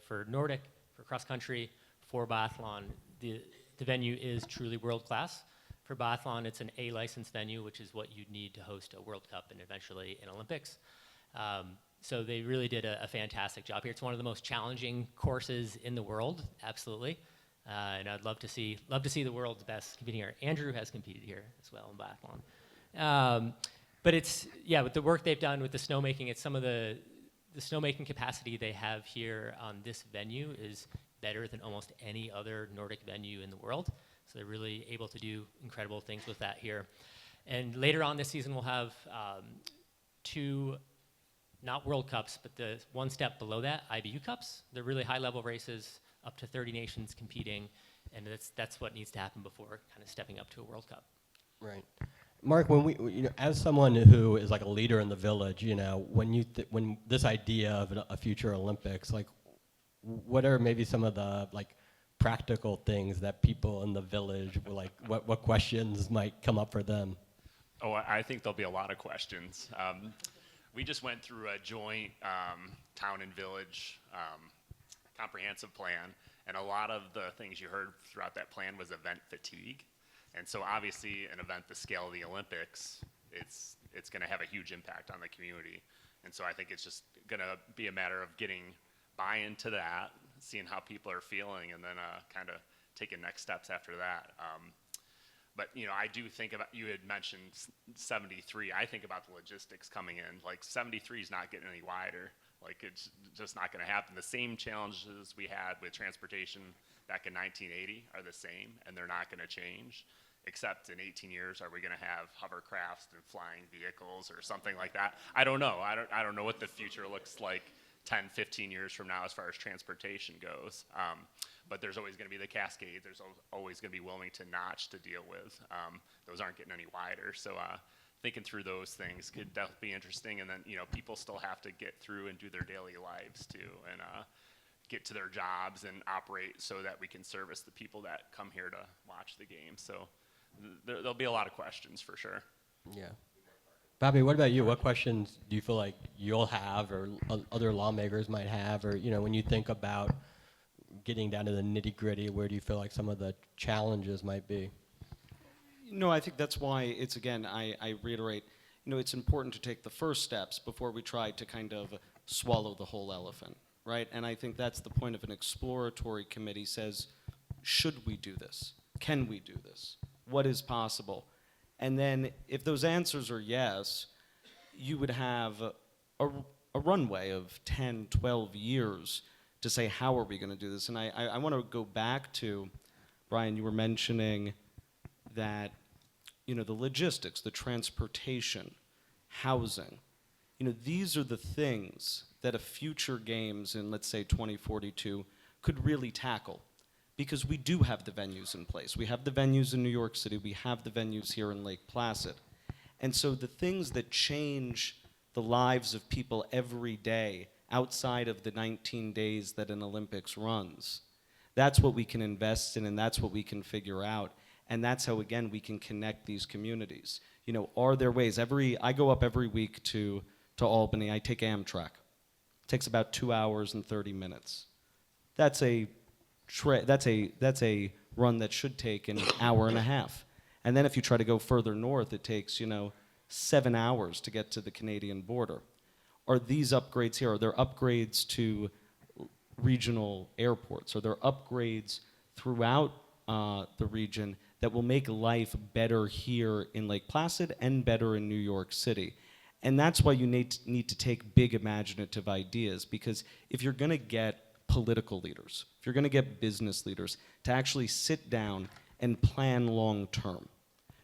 for Nordic, for cross country, for biathlon, the venue is truly world class. For biathlon, it's an A licensed venue, which is what you'd need to host a World Cup and eventually an Olympics. So they really did a fantastic job here. It's one of the most challenging courses in the world, absolutely. And I'd love to see the world's best competing here. Andrew has competed here as well in biathlon. But with the work they've done with the snowmaking, it's some of the snowmaking capacity they have here on this venue is better than almost any other Nordic venue in the world. So they're really able to do incredible things with that here. And later on this season, we'll have 2, not World Cups, but the one step below that, IBU Cups. They're really high-level races, up to 30 nations competing, and that's what needs to happen before kind of stepping up to a World Cup. Right. Mark, when as someone who is like a leader in the village, when this idea of a future Olympics, like, what are maybe some of the like practical things that people in the village, like, what questions might come up for them? Oh, I think there'll be a lot of questions. We just went through a joint town and village comprehensive plan, and a lot of the things you heard throughout that plan was event fatigue. And so obviously an event the scale of the Olympics, it's going to have a huge impact on the community. And so I think it's just going to be a matter of getting buy-in to that, seeing how people are feeling, and then kind of taking next steps after that. But I do think about, you had mentioned 73. I think about the logistics coming in. Like 73 is not getting any wider. Like it's just not going to happen. The same challenges we had with transportation back in 1980 are the same, and they're not going to change. Except in 18 years, are we going to have hovercrafts and flying vehicles or something like that? I don't know. I don't know what the future looks like 10, 15 years from now as far as transportation goes. But there's always going to be the Cascade. There's always going to be Wilmington Notch to deal with. Those aren't getting any wider. So thinking through those things could definitely be interesting. And then, people still have to get through and do their daily lives too, and get to their jobs and operate so that we can service the people that come here to watch the game. So there'll be a lot of questions for sure. Yeah. Bobby, what about you? What questions do you feel like you'll have, or other lawmakers might have, or when you think about getting down to the nitty-gritty, where do you feel like some of the challenges might be? I think that's why it's, again, I reiterate, it's important to take the first steps before we try to kind of swallow the whole elephant, right? And I think that's the point of an exploratory committee, says, should we do this? Can we do this? What is possible? And then if those answers are yes, you would have a runway of 10, 12 years to say, how are we going to do this? And I want to go back to, Brian, you were mentioning that, the logistics, the transportation, housing, these are the things that a future games in, let's say, 2042 could really tackle. Because we do have the venues in place. We have the venues in New York City. We have the venues here in Lake Placid. And so the things that change the lives of people every day outside of the 19 days that an Olympics runs, that's what we can invest in, and that's what we can figure out. And that's how, again, we can connect these communities. Are there ways? I go up every week to Albany. I take Amtrak. It takes about 2 hours and 30 minutes. That's a run that should take an hour and a half. And then if you try to go further north, it takes, 7 hours to get to the Canadian border. Are these upgrades here? Are there upgrades to regional airports? Are there upgrades throughout the region that will make life better here in Lake Placid and better in New York City? And that's why you need to take big imaginative ideas, because if you're going to get political leaders, if you're going to get business leaders to actually sit down and plan long term,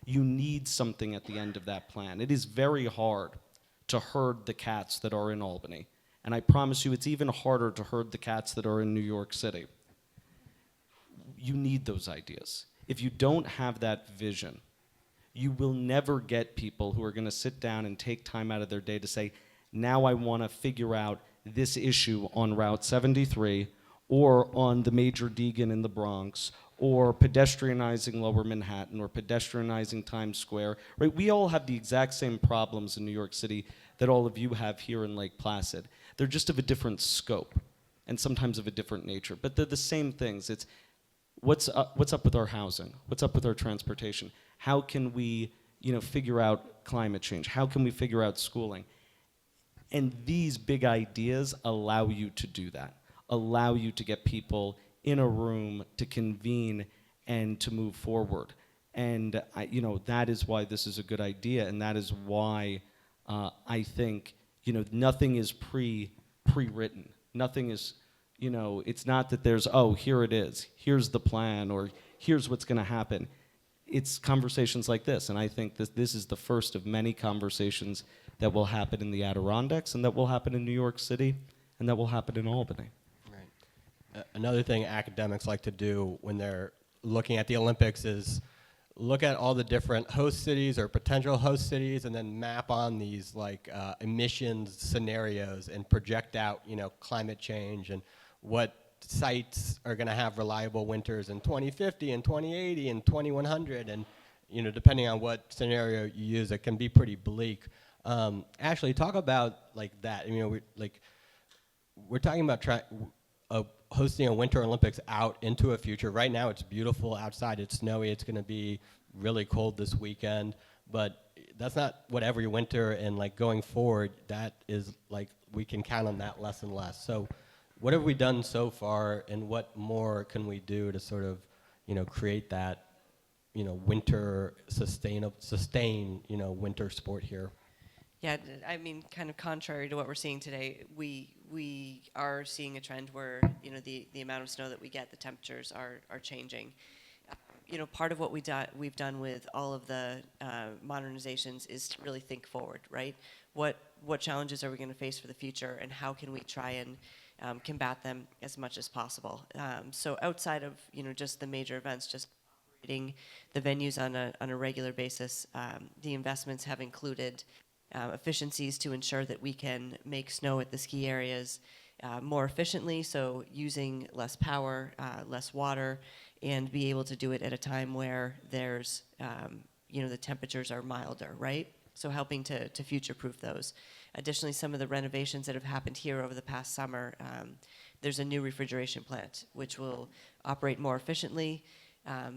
you need something at the end of that plan. It is very hard to herd the cats that are in Albany. And I promise you, it's even harder to herd the cats that are in New York City. You need those ideas. If you don't have that vision, you will never get people who are going to sit down and take time out of their day to say, now I want to figure out this issue on Route 73, or on the Major Deegan in the Bronx, or pedestrianizing Lower Manhattan, or pedestrianizing Times Square, right? We all have the exact same problems in New York City that all of you have here in Lake Placid. They're just of a different scope, and sometimes of a different nature, but they're the same things. It's what's up with our housing? What's up with our transportation? How can we, figure out climate change? How can we figure out schooling? And these big ideas allow you to do that, allow you to get people in a room to convene and to move forward. And that is why this is a good idea, and that is why I think nothing is pre-written. Nothing is, it's not that there's, oh, here it is, here's the plan, or here's what's going to happen. It's conversations like this, and I think that this is the first of many conversations that will happen in the Adirondacks, and that will happen in New York City, and that will happen in Albany. Right. Another thing academics like to do when they're looking at the Olympics is look at all the different host cities or potential host cities, and then map on these emissions scenarios and project out, climate change and what sites are going to have reliable winters in 2050 and 2080 and 2100, and depending on what scenario you use, it can be pretty bleak. Ashley, talk about that. We're talking about hosting a Winter Olympics out into a future. Right now it's beautiful outside, it's snowy, it's going to be really cold this weekend, but that's not what every winter, and going forward, that is we can count on that less and less. So what have we done so far, and what more can we do to sort of create that winter sustain winter sport here? Yeah, I mean, kind of contrary to what we're seeing today, we are seeing a trend where the amount of snow that we get, the temperatures are changing. Part of what we've done with all of the modernizations is to really think forward, right? What challenges are we going to face for the future, and how can we try and combat them as much as possible? So outside of just the major events, just operating the venues on a regular basis, the investments have included efficiencies to ensure that we can make snow at the ski areas more efficiently, so using less power, less water, and be able to do it at a time where there's, the temperatures are milder, right? So helping to future-proof those. Additionally, some of the renovations that have happened here over the past summer, there's a new refrigeration plant, which will operate more efficiently.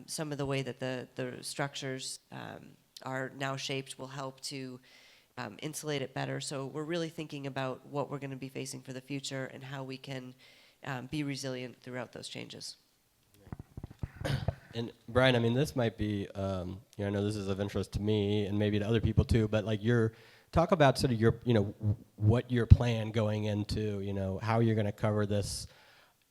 Some of the way that the structures are now shaped will help to insulate it better. So we're really thinking about what we're going to be facing for the future and how we can be resilient throughout those changes. And Brian, this might be, I know this is of interest to me and maybe to other people too, but talk about sort of your, what your plan going into, how you're going to cover this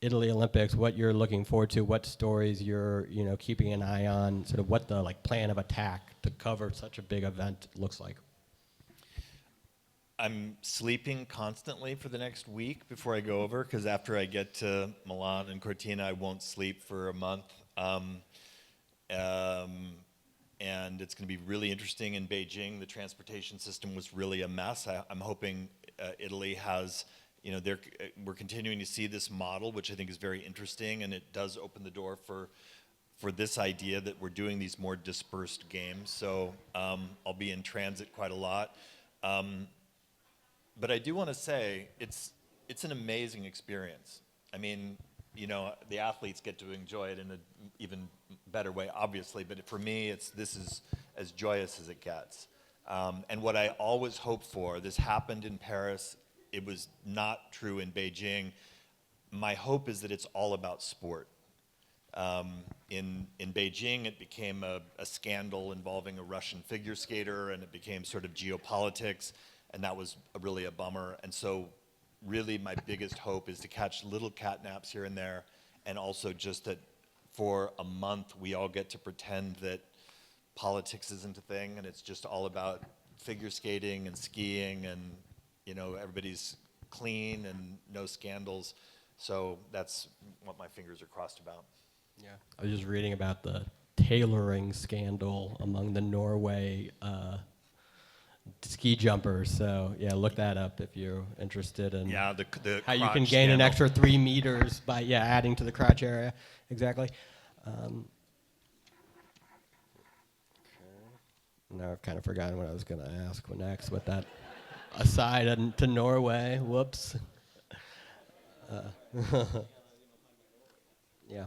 Italy Olympics, what you're looking forward to, what stories you're, keeping an eye on, sort of what the plan of attack to cover such a big event looks like. I'm sleeping constantly for the next week before I go over, because after I get to Milan and Cortina, I won't sleep for a month. And it's going to be really interesting in Beijing. The transportation system was really a mess. I'm hoping Italy has, we're continuing to see this model, which I think is very interesting, and it does open the door for this idea that we're doing these more dispersed games. So I'll be in transit quite a lot. But I do want to say it's an amazing experience. The athletes get to enjoy it in an even better way, obviously, but for me, this is as joyous as it gets. And what I always hope for, this happened in Paris, it was not true in Beijing. My hope is that it's all about sport. In Beijing, it became a scandal involving a Russian figure skater, and it became sort of geopolitics, and that was really a bummer. And so really my biggest hope is to catch little catnaps here and there, and also just that for a month we all get to pretend that politics isn't a thing, and it's just all about figure skating and skiing, and everybody's clean and no scandals. So that's what my fingers are crossed about. Yeah, I was just reading about the tailoring scandal among the Norway ski jumpers. So yeah, look that up if you're interested in the how you can crotch gain an scandal. extra 3 meters by adding to the crotch area. Exactly. Now I've kind of forgotten what I was going to ask next with that aside to Norway. Whoops. Yeah.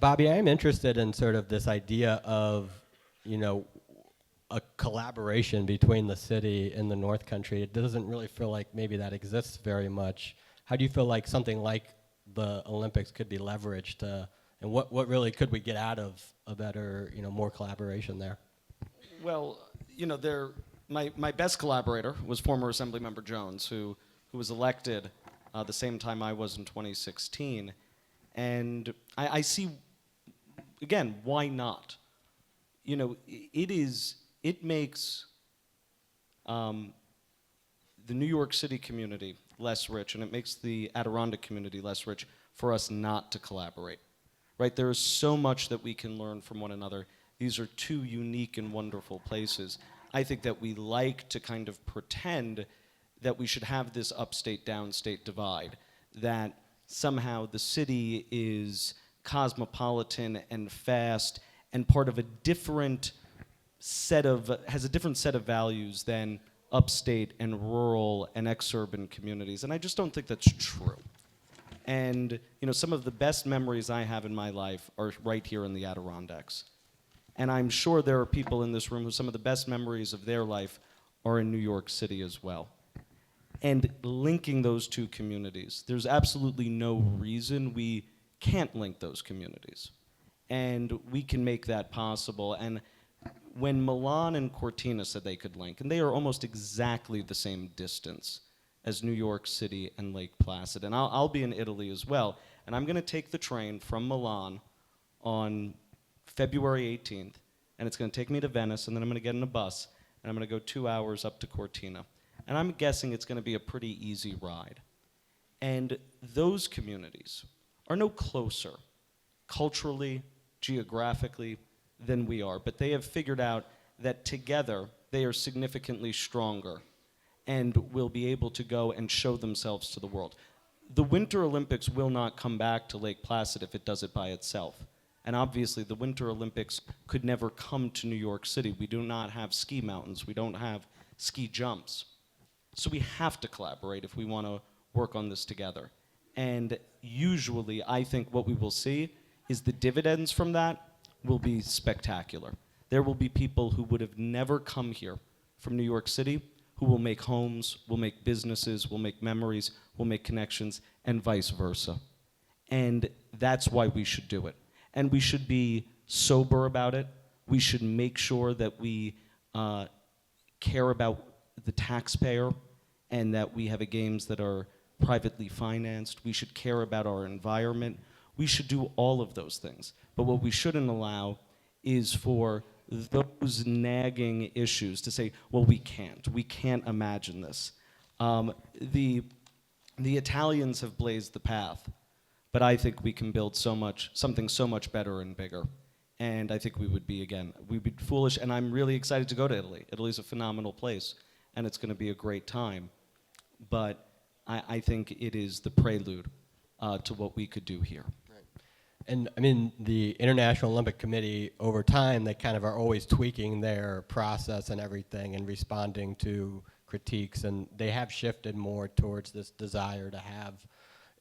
Bobby, I'm interested in sort of this idea of, a collaboration between the city and the North Country. It doesn't really feel like maybe that exists very much. How do you feel like something like the Olympics could be leveraged to, and what really could we get out of a better, more collaboration there? Well, my best collaborator was former Assemblymember Jones, who was elected the same time I was in 2016. And I see, again, why not? It makes the New York City community less rich, and it makes the Adirondack community less rich for us not to collaborate, right? There is so much that we can learn from one another. These are two unique and wonderful places. I think that we like to kind of pretend that we should have this upstate, downstate divide, that somehow the city is cosmopolitan and fast and part of a different has a different set of values than upstate and rural and exurban communities. And I just don't think that's true. And some of the best memories I have in my life are right here in the Adirondacks. And I'm sure there are people in this room who some of the best memories of their life are in New York City as well. And linking those two communities, there's absolutely no reason we can't link those communities. And we can make that possible. And when Milan and Cortina said they could link, and they are almost exactly the same distance as New York City and Lake Placid. And I'll be in Italy as well. And I'm going to take the train from Milan on February 18th, and it's going to take me to Venice, and then I'm going to get in a bus, and I'm going to go 2 hours up to Cortina. And I'm guessing it's going to be a pretty easy ride. And those communities are no closer, culturally, geographically, than we are. But they have figured out that together they are significantly stronger and will be able to go and show themselves to the world. The Winter Olympics will not come back to Lake Placid if it does it by itself. And obviously, the Winter Olympics could never come to New York City. We do not have ski mountains. We don't have ski jumps. So we have to collaborate if we want to work on this together. And usually, I think what we will see is the dividends from that will be spectacular. There will be people who would have never come here from New York City who will make homes, will make businesses, will make memories, will make connections, and vice versa. And that's why we should do it. And we should be sober about it. We should make sure that we care about the taxpayer and that we have games that are privately financed. We should care about our environment. We should do all of those things. But what we shouldn't allow is for those nagging issues to say, well, we can't imagine this. The Italians have blazed the path, but I think we can build something so much better and bigger. And I think we'd be foolish, and I'm really excited to go to Italy. Italy's a phenomenal place, and it's going to be a great time. But I think it is the prelude to what we could do here. And I mean, the International Olympic Committee, over time, they kind of are always tweaking their process and everything and responding to critiques. And they have shifted more towards this desire to have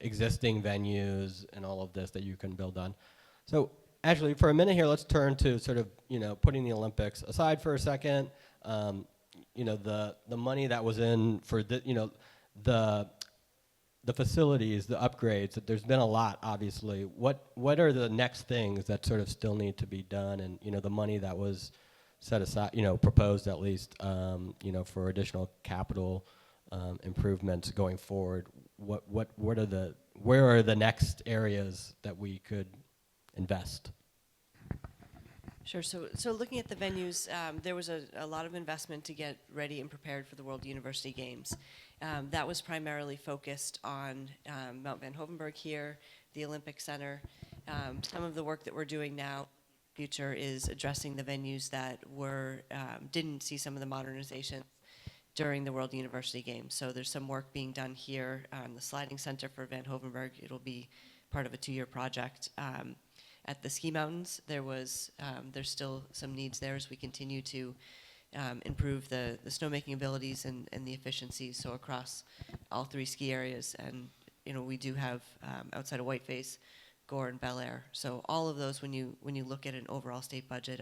existing venues and all of this that you can build on. So actually, for a minute here, let's turn to sort of, putting the Olympics aside for a second. The money that was in for the facilities, the upgrades, that there's been a lot, obviously. What are the next things that sort of still need to be done? And, the money that was set aside, proposed at least, for additional capital improvements going forward, where are the next areas that we could invest? Sure. So looking at the venues, there was a lot of investment to get ready and prepared for the World University Games. That was primarily focused on Mount Van Hoevenberg here, the Olympic Center. Some of the work that we're doing now, future, is addressing the venues that didn't see some of the modernization during the World University Games. So there's some work being done here on the sliding center for Van Hoevenberg. It'll be part of a 2-year project. At the ski mountains, there's still some needs there as we continue to improve the snowmaking abilities and the efficiencies, so across all 3 ski areas. And we do have outside of Whiteface, Gore, and Bel Air. So all of those, when you look at an overall state budget,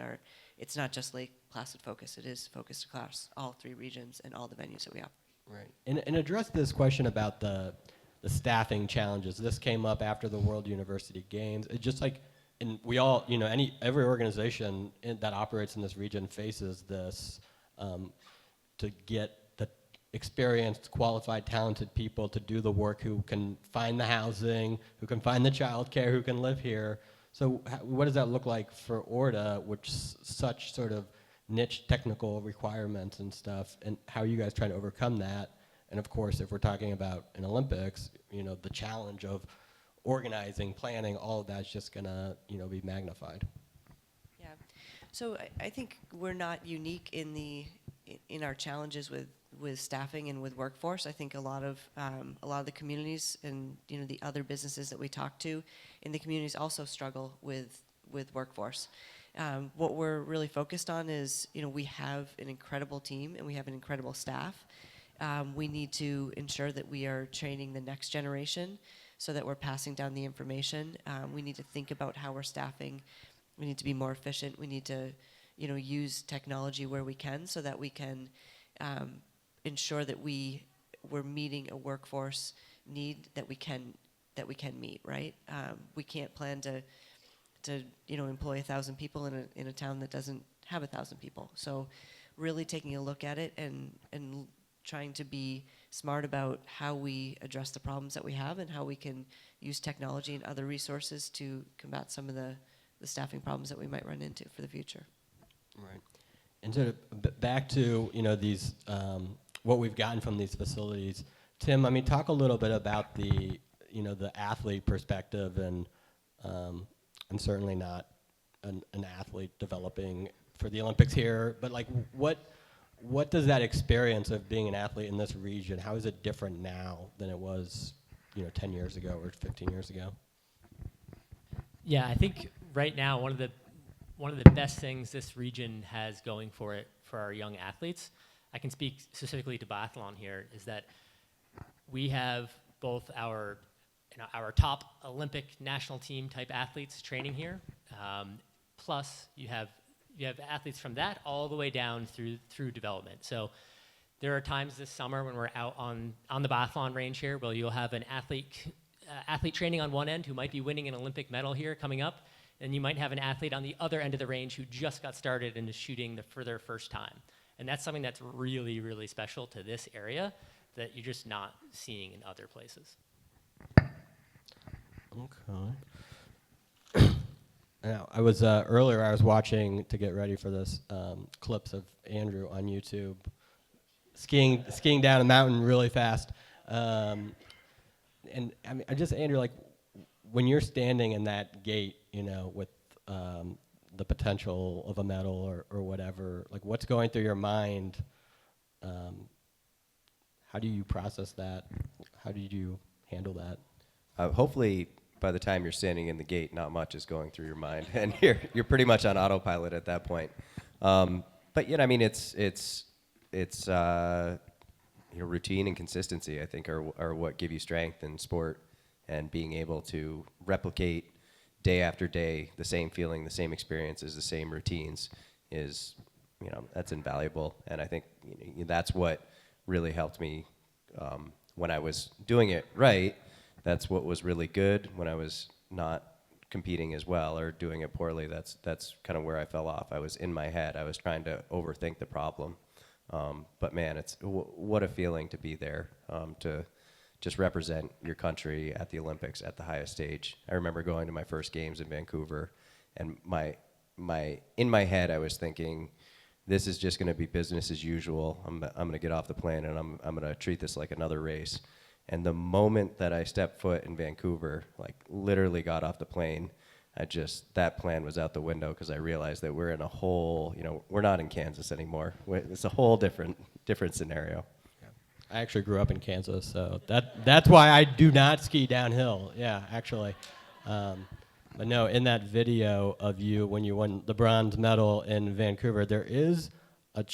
it's not just Lake Placid focused. It is focused across all 3 regions and all the venues that we have. Right. And address this question about the the staffing challenges. This came up after the World University Games. It just like, and we all, you know, every organization that operates in this region faces this, to get the experienced, qualified, talented people to do the work, who can find the housing, who can find the childcare, who can live here. So what does that look like for ORDA, which such sort of niche technical requirements and stuff, and how are you guys trying to overcome that? And of course, if we're talking about an Olympics, you know, the challenge of organizing, planning, all of that's just gonna, you know, be magnified. Yeah. So I think we're not unique in our challenges with staffing and with workforce. I think a lot of the communities and, you know, the other businesses that we talk to in the communities also struggle with workforce. What we're really focused on is, you know, we have an incredible team and we have an incredible staff. We need to ensure that we are training the next generation so that we're passing down the information. We need to think about how we're staffing. We need to be more efficient. We need to, you know, use technology where we can so that we can ensure that we're meeting a workforce need that we can meet, right? We can't plan to you know, employ 1,000 people in a town that doesn't have 1,000 people. So really taking a look at it and trying to be smart about how we address the problems that we have and how we can use technology and other resources to combat some of the staffing problems that we might run into for the future. Right. And sort of back to, you know, these, what we've gotten from these facilities. Tim, I mean, talk a little bit about the, you know, the athlete perspective, and I'm certainly not an athlete developing for the Olympics here, but like what does that experience of being an athlete in this region, how is it different now than it was, you know, 10 years ago or 15 years ago? Yeah, I think right now one of the best things this region has going for it for our young athletes, I can speak specifically to biathlon here, is that we have both our top Olympic national team type athletes training here, plus you have athletes from that all the way down through development. So there are times this summer when we're out on the biathlon range here where you'll have an athlete training on one end who might be winning an Olympic medal here coming up, and you might have an athlete on the other end of the range who just got started and is shooting for their first time. And that's something that's really, really special to this area that you're just not seeing in other places. Okay. Now, I was earlier. I was watching to get ready for this clips of Andrew on YouTube, skiing down a mountain really fast. And I mean, Andrew, like when you're standing in that gate, you know, with the potential of a medal or whatever, like what's going through your mind? How do you process that? How did you handle that? Hopefully, by the time you're standing in the gate, not much is going through your mind, and you're pretty much on autopilot at that point. But I mean, it's you know, routine and consistency, I think, are what give you strength in sport, and being able to replicate day after day the same feeling, the same experiences, the same routines is, you know, that's invaluable. And I think that's what really helped me when I was doing it right. That's what was really good. When I was not competing as well or doing it poorly, that's kind of where I fell off. I was in my head. I was trying to overthink the problem. But man, what a feeling to be there, to just represent your country at the Olympics at the highest stage. I remember going to my first games in Vancouver, and in my head I was thinking, this is just going to be business as usual. I'm going to get off the plane and I'm going to treat this like another race. And the moment that I stepped foot in Vancouver, like literally got off the plane, that plan was out the window, because I realized that we're in a whole, you know, we're not in Kansas anymore. It's a whole different scenario. Yeah. I actually grew up in Kansas, so that's why I do not ski downhill. Yeah, actually. But no, in that video of you when you won the bronze medal in Vancouver, there is a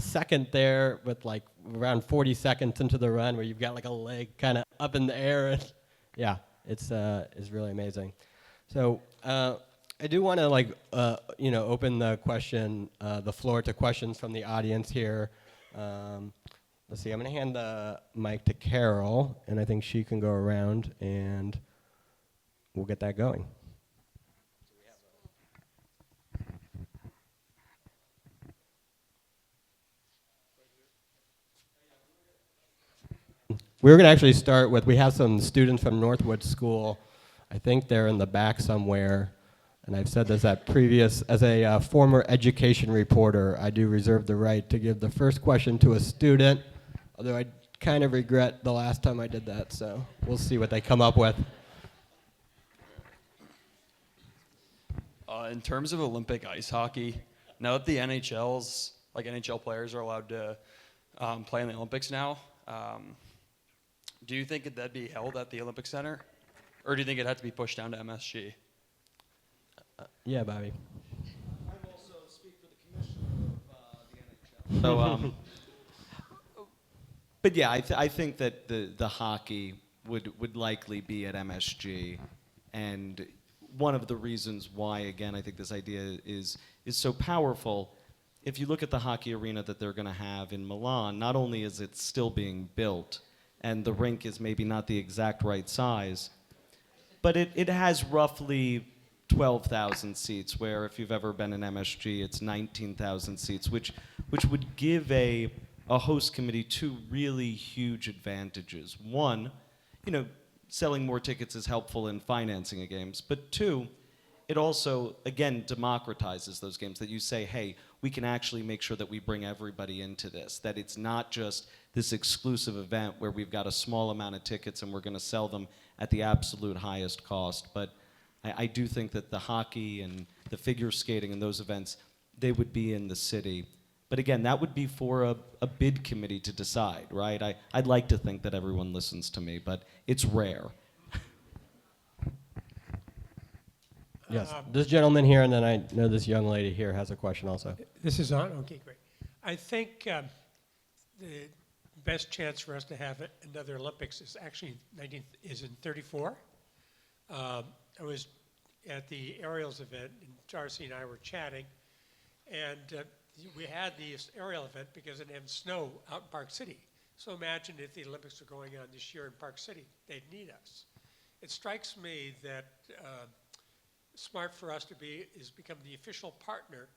second there with like around 40 seconds into the run where you've got like a leg kind of up in the air. And yeah, it's really amazing. So I do want to open the floor to questions from the audience here. let's see, I'm going to hand the mic to Carrol, and I think she can go around, and we'll get that going. We're going to actually start with, we have some students from Northwood School. I think they're in the back somewhere. And I've said this at previous, as a former education reporter, I do reserve the right to give the first question to a student, although I kind of regret the last time I did that, so we'll see what they come up with. In terms of Olympic ice hockey, now that the NHL's, like NHL players are allowed to play in the Olympics now, do you think that'd be held at the Olympic Center? Or do you think it'd have to be pushed down to MSG? Yeah, Bobby. I also speak for the commissioner of the NHL. So, but yeah, I think that the hockey would likely be at MSG, and one of the reasons why, again, I think this idea is so powerful. If you look at the hockey arena that they're going to have in Milan, not only is it still being built, and the rink is maybe not the exact right size, but it has roughly 12,000 seats, where if you've ever been in MSG, it's 19,000 seats, which would give a host committee two really huge advantages. One, selling more tickets is helpful in financing a games, but two, it also, again, democratizes those games, that you say, hey, we can actually make sure that we bring everybody into this, that it's not just this exclusive event where we've got a small amount of tickets and we're going to sell them at the absolute highest cost. But I do think that the hockey and the figure skating and those events, they would be in the city. But again, that would be for a bid committee to decide, right? I'd like to think that everyone listens to me, but it's rare. Yes, this gentleman here, and then I know this young lady here has a question also. This is on? Okay, great. I think the best chance for us to have another Olympics is actually in 34. I was at the aerials event, and Darcy and I were chatting, and we had the aerial event because it had snow out in Park City. So imagine if the Olympics were going on this year in Park City, they'd need us. It strikes me that smart for us to become the official partner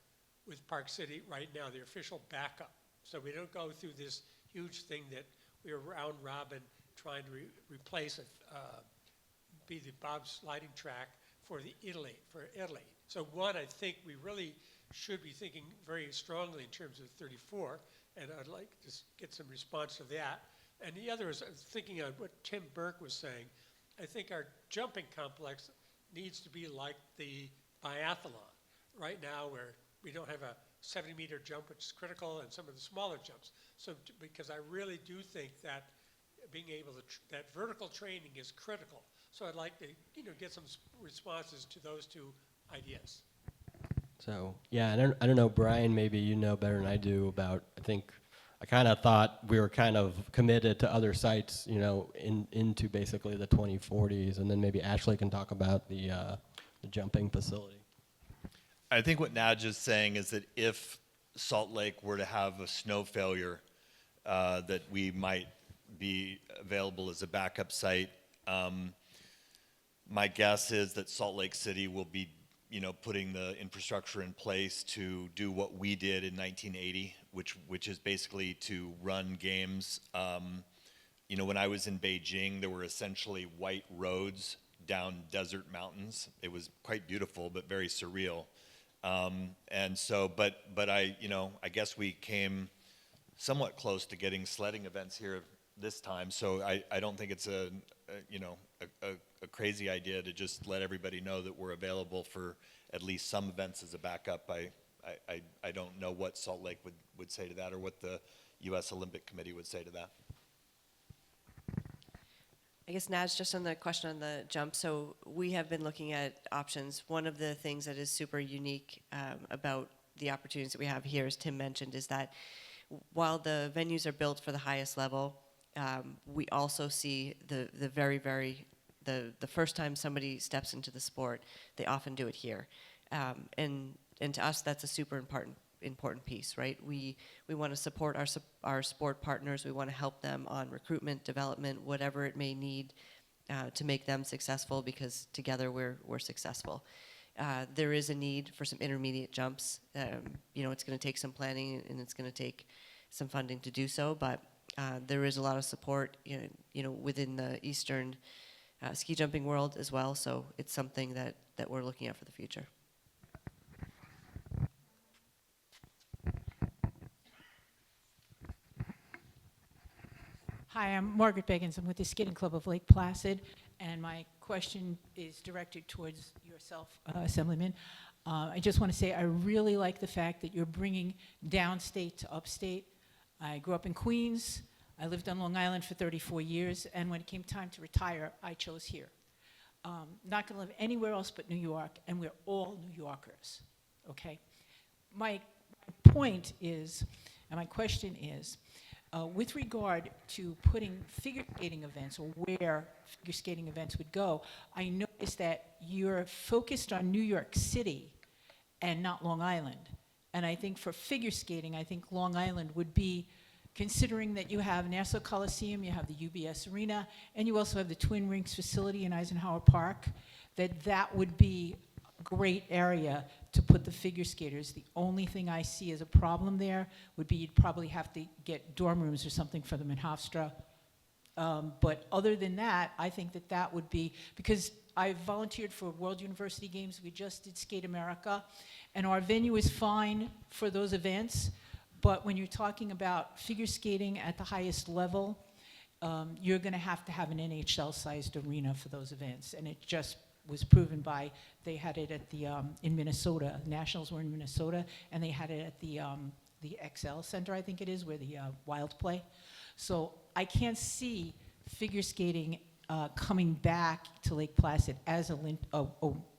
with Park City right now, the official backup. So we don't go through this huge thing that we are round robin trying to replace be the bobsledding track for Italy. So one, I think we really should be thinking very strongly in terms of 34, and I'd like to get some response to that. And the other is thinking of what Tim Burke was saying. I think our jumping complex needs to be like the biathlon. Right now, where we don't have a 70-meter jump, which is critical, and some of the smaller jumps. So, because I really do think that being able to, that vertical training is critical. So I'd like to, get some responses to those two ideas. So, yeah, I don't know, Brian, maybe you know better than I do about, I kind of thought we were kind of committed to other sites, into basically the 2040s, and then maybe Ashley can talk about the jumping facility. I think what Naj is saying is that if Salt Lake were to have a snow failure, that we might be available as a backup site. My guess is that Salt Lake City will be, putting the infrastructure in place to do what we did in 1980, which is basically to run games. When I was in Beijing, there were essentially white roads down desert mountains. It was quite beautiful, but very surreal. And so, but I guess we came somewhat close to getting sledding events here this time. So I don't think it's a crazy idea to just let everybody know that we're available for at least some events as a backup. I don't know what Salt Lake would say to that, or what the U.S. Olympic Committee would say to that. I guess, Naj, just on the question on the jump, so we have been looking at options. One of the things that is super unique about the opportunities that we have here, as Tim mentioned, is that while the venues are built for the highest level, we also see the first time somebody steps into the sport, they often do it here. And to us, that's a super important important piece, right? We want to support our sport partners. We want to help them on recruitment, development, whatever it may need to make them successful, because together we're successful. There is a need for some intermediate jumps. It's going to take some planning and it's going to take some funding to do so, but there is a lot of support, within the Eastern ski jumping world as well. So it's something that we're looking at for the future. Hi, I'm Margaret Beggins. I'm with the Skating Club of Lake Placid, and my question is directed towards yourself, Assemblyman. I just want to say I really like the fact that you're bringing downstate to upstate. I grew up in Queens. I lived on Long Island for 34 years, and when it came time to retire, I chose here. Not going to live anywhere else but New York, and we're all New Yorkers, okay? My point is, and my question is, with regard to putting figure skating events, or where figure skating events would go, I noticed that you're focused on New York City and not Long Island. And I think for figure skating, I think Long Island would be, considering that you have Nassau Coliseum, you have the UBS Arena, and you also have the Twin Rinks facility in Eisenhower Park, that would be a great area to put the figure skaters. The only thing I see as a problem there would be you'd probably have to get dorm rooms or something for them in Hofstra. But other than that, I think that would be, because I volunteered for World University Games. We just did Skate America, and our venue is fine for those events. But when you're talking about figure skating at the highest level, you're going to have an NHL-sized arena for those events, and it just was proven by, they had it at the in Minnesota. Nationals were in Minnesota, and they had it at the XL Center, I think it is, where the Wild play. So I can't see figure skating coming back to Lake Placid as an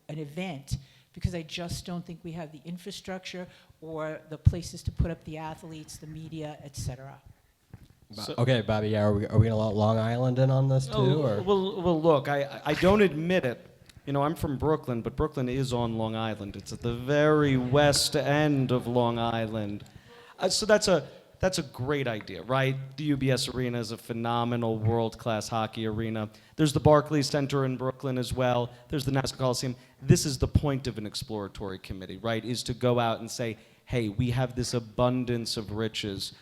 event, because I just don't think we have the infrastructure or the places to put up the athletes, the media, et cetera. Okay, Bobby, are we going to let Long Island in on this too? Or? Well, look, I don't admit it. I'm from Brooklyn, but Brooklyn is on Long Island. It's at the very west end of Long Island. So that's a great idea, right? The UBS Arena is a phenomenal world-class hockey arena. There's the Barclays Center in Brooklyn as well. There's the Nassau Coliseum. This is the point of an exploratory committee, right? Is to go out and say, hey, we have this abundance of riches.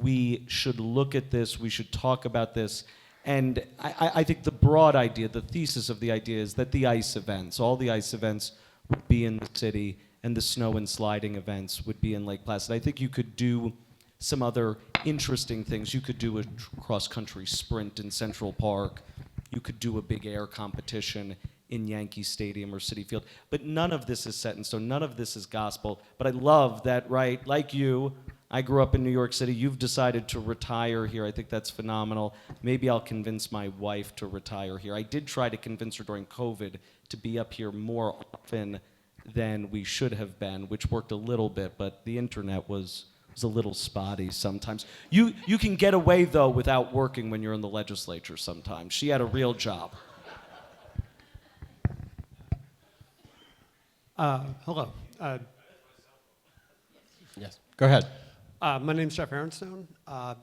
We should look at this. We should talk about this. And I think the broad idea, the thesis of the idea is that the ice events, all the ice events would be in the city, and the snow and sliding events would be in Lake Placid. I think you could do some other interesting things. You could do a cross-country sprint in Central Park. You could do a big air competition in Yankee Stadium or Citi Field. But none of this is set in stone. None of this is gospel. But I love that, right, like you, I grew up in New York City. You've decided to retire here. I think that's phenomenal. Maybe I'll convince my wife to retire here. I did try to convince her during COVID to be up here more often than we should have been, which worked a little bit, but the internet was a little spotty sometimes. You can get away, though, without working when you're in the legislature sometimes. She had a real job. Hello. Yes, go ahead. My name's Jeff Aronstone. I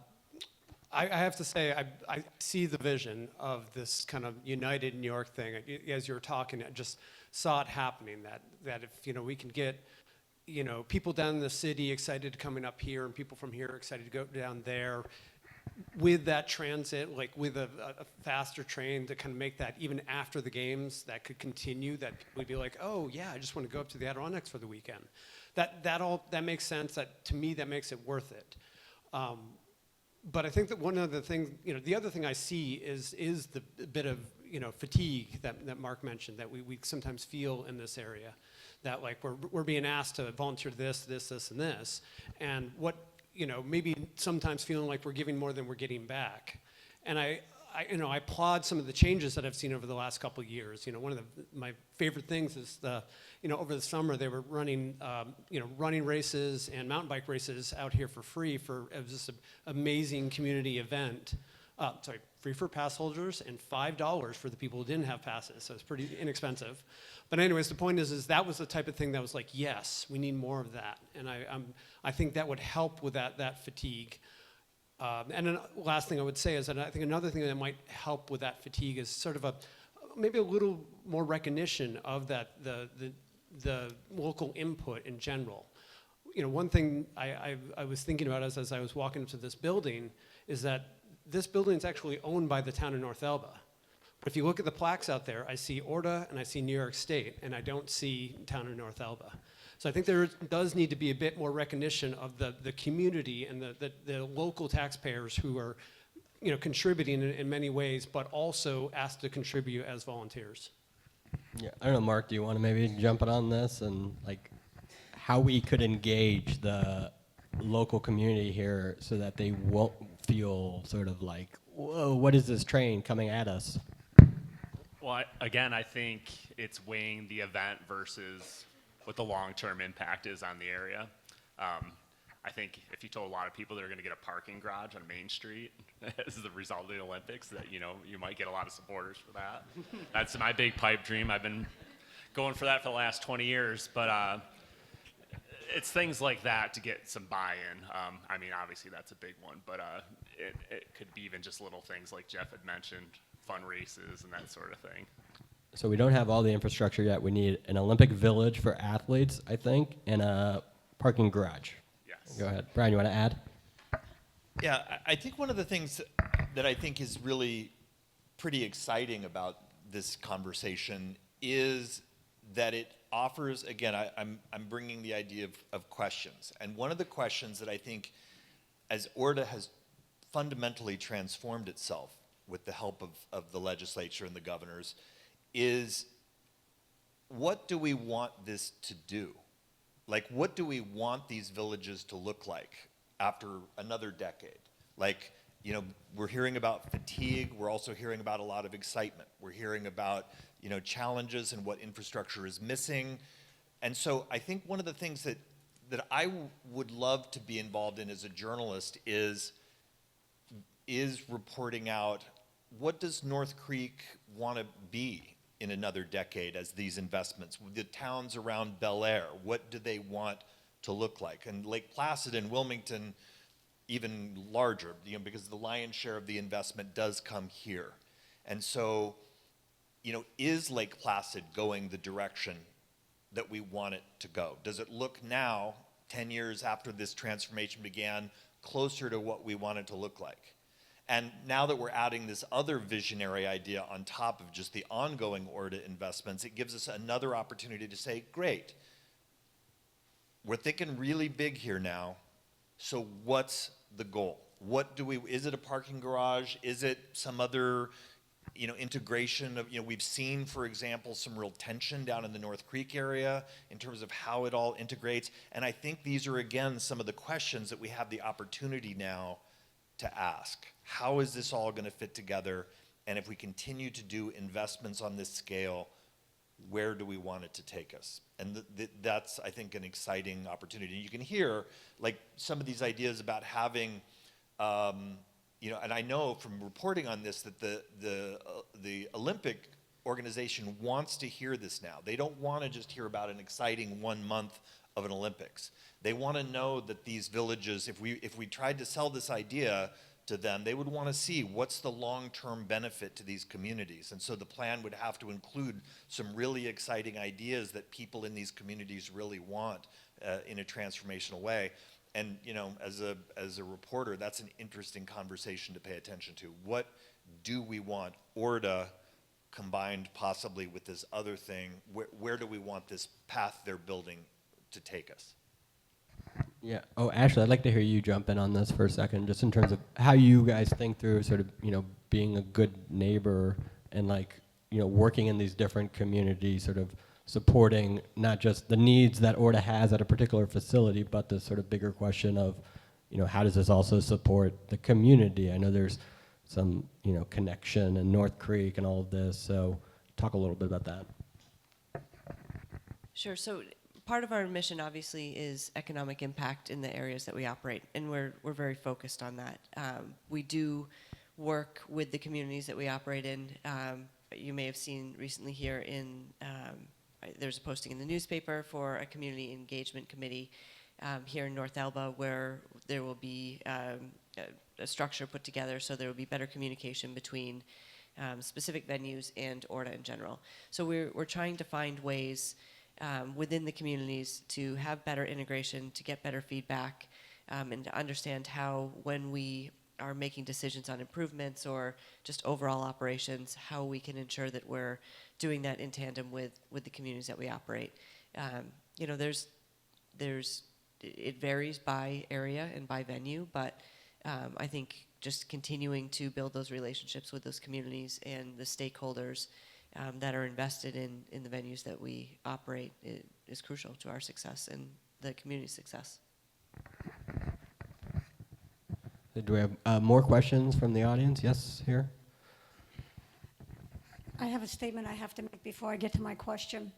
have to say, I see the vision of this kind of united New York thing. As you were talking, I just saw it happening, that if we can get people down in the city excited coming up here, and people from here excited to go down there, with that transit, like with a faster train to kind of make that, even after the games, that could continue, that we'd be like, oh yeah, I just want to go up to the Adirondacks for the weekend. That makes sense. That, to me, that makes it worth it. But I think that one of the things, the other thing I see is the bit of fatigue that Marc mentioned, that we sometimes feel in this area, that like we're being asked to volunteer this, and this, and what maybe sometimes feeling like we're giving more than we're getting back. And I applaud some of the changes that I've seen over the last couple of years. One of my favorite things is over the summer they were running, running races and mountain bike races out here for free. It was just an amazing community event free for pass holders and $5 for the people who didn't have passes. So it's pretty inexpensive. But anyways, the point is that was the type of thing that was like, yes, we need more of that. And I think that would help with that fatigue. And then last thing I would say is that I think another thing that might help with that fatigue is sort of maybe a little more recognition of the local input in general. You know, one thing I was thinking about as I was walking up to this building is that this building is actually owned by the town of North Elba. But if you look at the plaques out there, I see ORDA and I see New York State, and I don't see town of North Elba. So I think there does need to be a bit more recognition of the community and the local taxpayers who are, you know, contributing in many ways, but also asked to contribute as volunteers. Yeah, I don't know, Mark, do you want to maybe jump in on this and like how we could engage the local community here so that they won't feel sort of like, whoa, what is this train coming at us? Well, I think it's weighing the event versus what the long-term impact is on the area. I think if you told a lot of people they're going to get a parking garage on Main Street as the result of the Olympics, that you might get a lot of supporters for that. That's my big pipe dream. I've been going for that for the last 20 years, but it's things like that to get some buy-in. I mean, obviously that's a big one, but it could be even just little things like Jeff had mentioned, fun races and that sort of thing. So we don't have all the infrastructure yet. We need an Olympic village for athletes, I think, and a parking garage. Yes. Go ahead. Brian, you want to add? Yeah, I think one of the things that I think is really pretty exciting about this conversation is that it offers, again, I'm bringing the idea of questions. And one of the questions that I think, as ORDA has fundamentally transformed itself with the help of the legislature and the governors, is what do we want this to do? Like, what do we want these villages to look like after another decade? Like, we're hearing about fatigue. We're also hearing about a lot of excitement. We're hearing about, challenges and what infrastructure is missing. And so I think one of the things that I would love to be involved in as a journalist is reporting out, what does North Creek want to be in another decade as these investments? The towns around Bel Air, what do they want to look like? And Lake Placid and Wilmington, even larger, because the lion's share of the investment does come here. And so, is Lake Placid going the direction that we want it to go? Does it look now, 10 years after this transformation began, closer to what we want it to look like? And now that we're adding this other visionary idea on top of just the ongoing ORDA investments, it gives us another opportunity to say, great, we're thinking really big here now, so what's the goal? Is it a parking garage? Is it some other, integration of, we've seen, for example, some real tension down in the North Creek area in terms of how it all integrates. And I think these are, again, some of the questions that we have the opportunity now to ask. How is this all going to fit together? And if we continue to do investments on this scale, where do we want it to take us? And that's, I think, an exciting opportunity. You can hear, like, some of these ideas about having, and I know from reporting on this that the Olympic organization wants to hear this now. They don't want to just hear about an exciting 1 month of an Olympics. They want to know that these villages, if we tried to sell this idea to them, they would want to see what's the long-term benefit to these communities. And so the plan would have to include some really exciting ideas that people in these communities really want in a transformational way. And as a reporter, that's an interesting conversation to pay attention to. What do we want ORDA combined possibly with this other thing? Where do we want this path they're building to take us? Yeah. Oh, Ashley, I'd like to hear you jump in on this for a second, just in terms of how you guys think through sort of, being a good neighbor and working in these different communities, sort of supporting not just the needs that ORDA has at a particular facility, but the sort of bigger question of, how does this also support the community? I know there's some, connection in North Creek and all of this, so talk a little bit about that. Sure. So part of our mission, obviously, is economic impact in the areas that we operate, and we're very focused on that. We work with the communities that we operate in. You may have seen recently here there's a posting in the newspaper for a community engagement committee here in North Elba, where there will be a structure put together so there will be better communication between specific venues and ORDA in general. So we're trying to find ways within the communities to have better integration, to get better feedback, and to understand how, when we are making decisions on improvements or just overall operations, how we can ensure that we're doing that in tandem with the communities that we operate. You know, it varies by area and by venue, but I think just continuing to build those relationships with those communities and the stakeholders that are invested in the venues that we operate is crucial to our success and the community's success. Do we have more questions from the audience? Yes, here. I have a statement I have to make before I get to my question.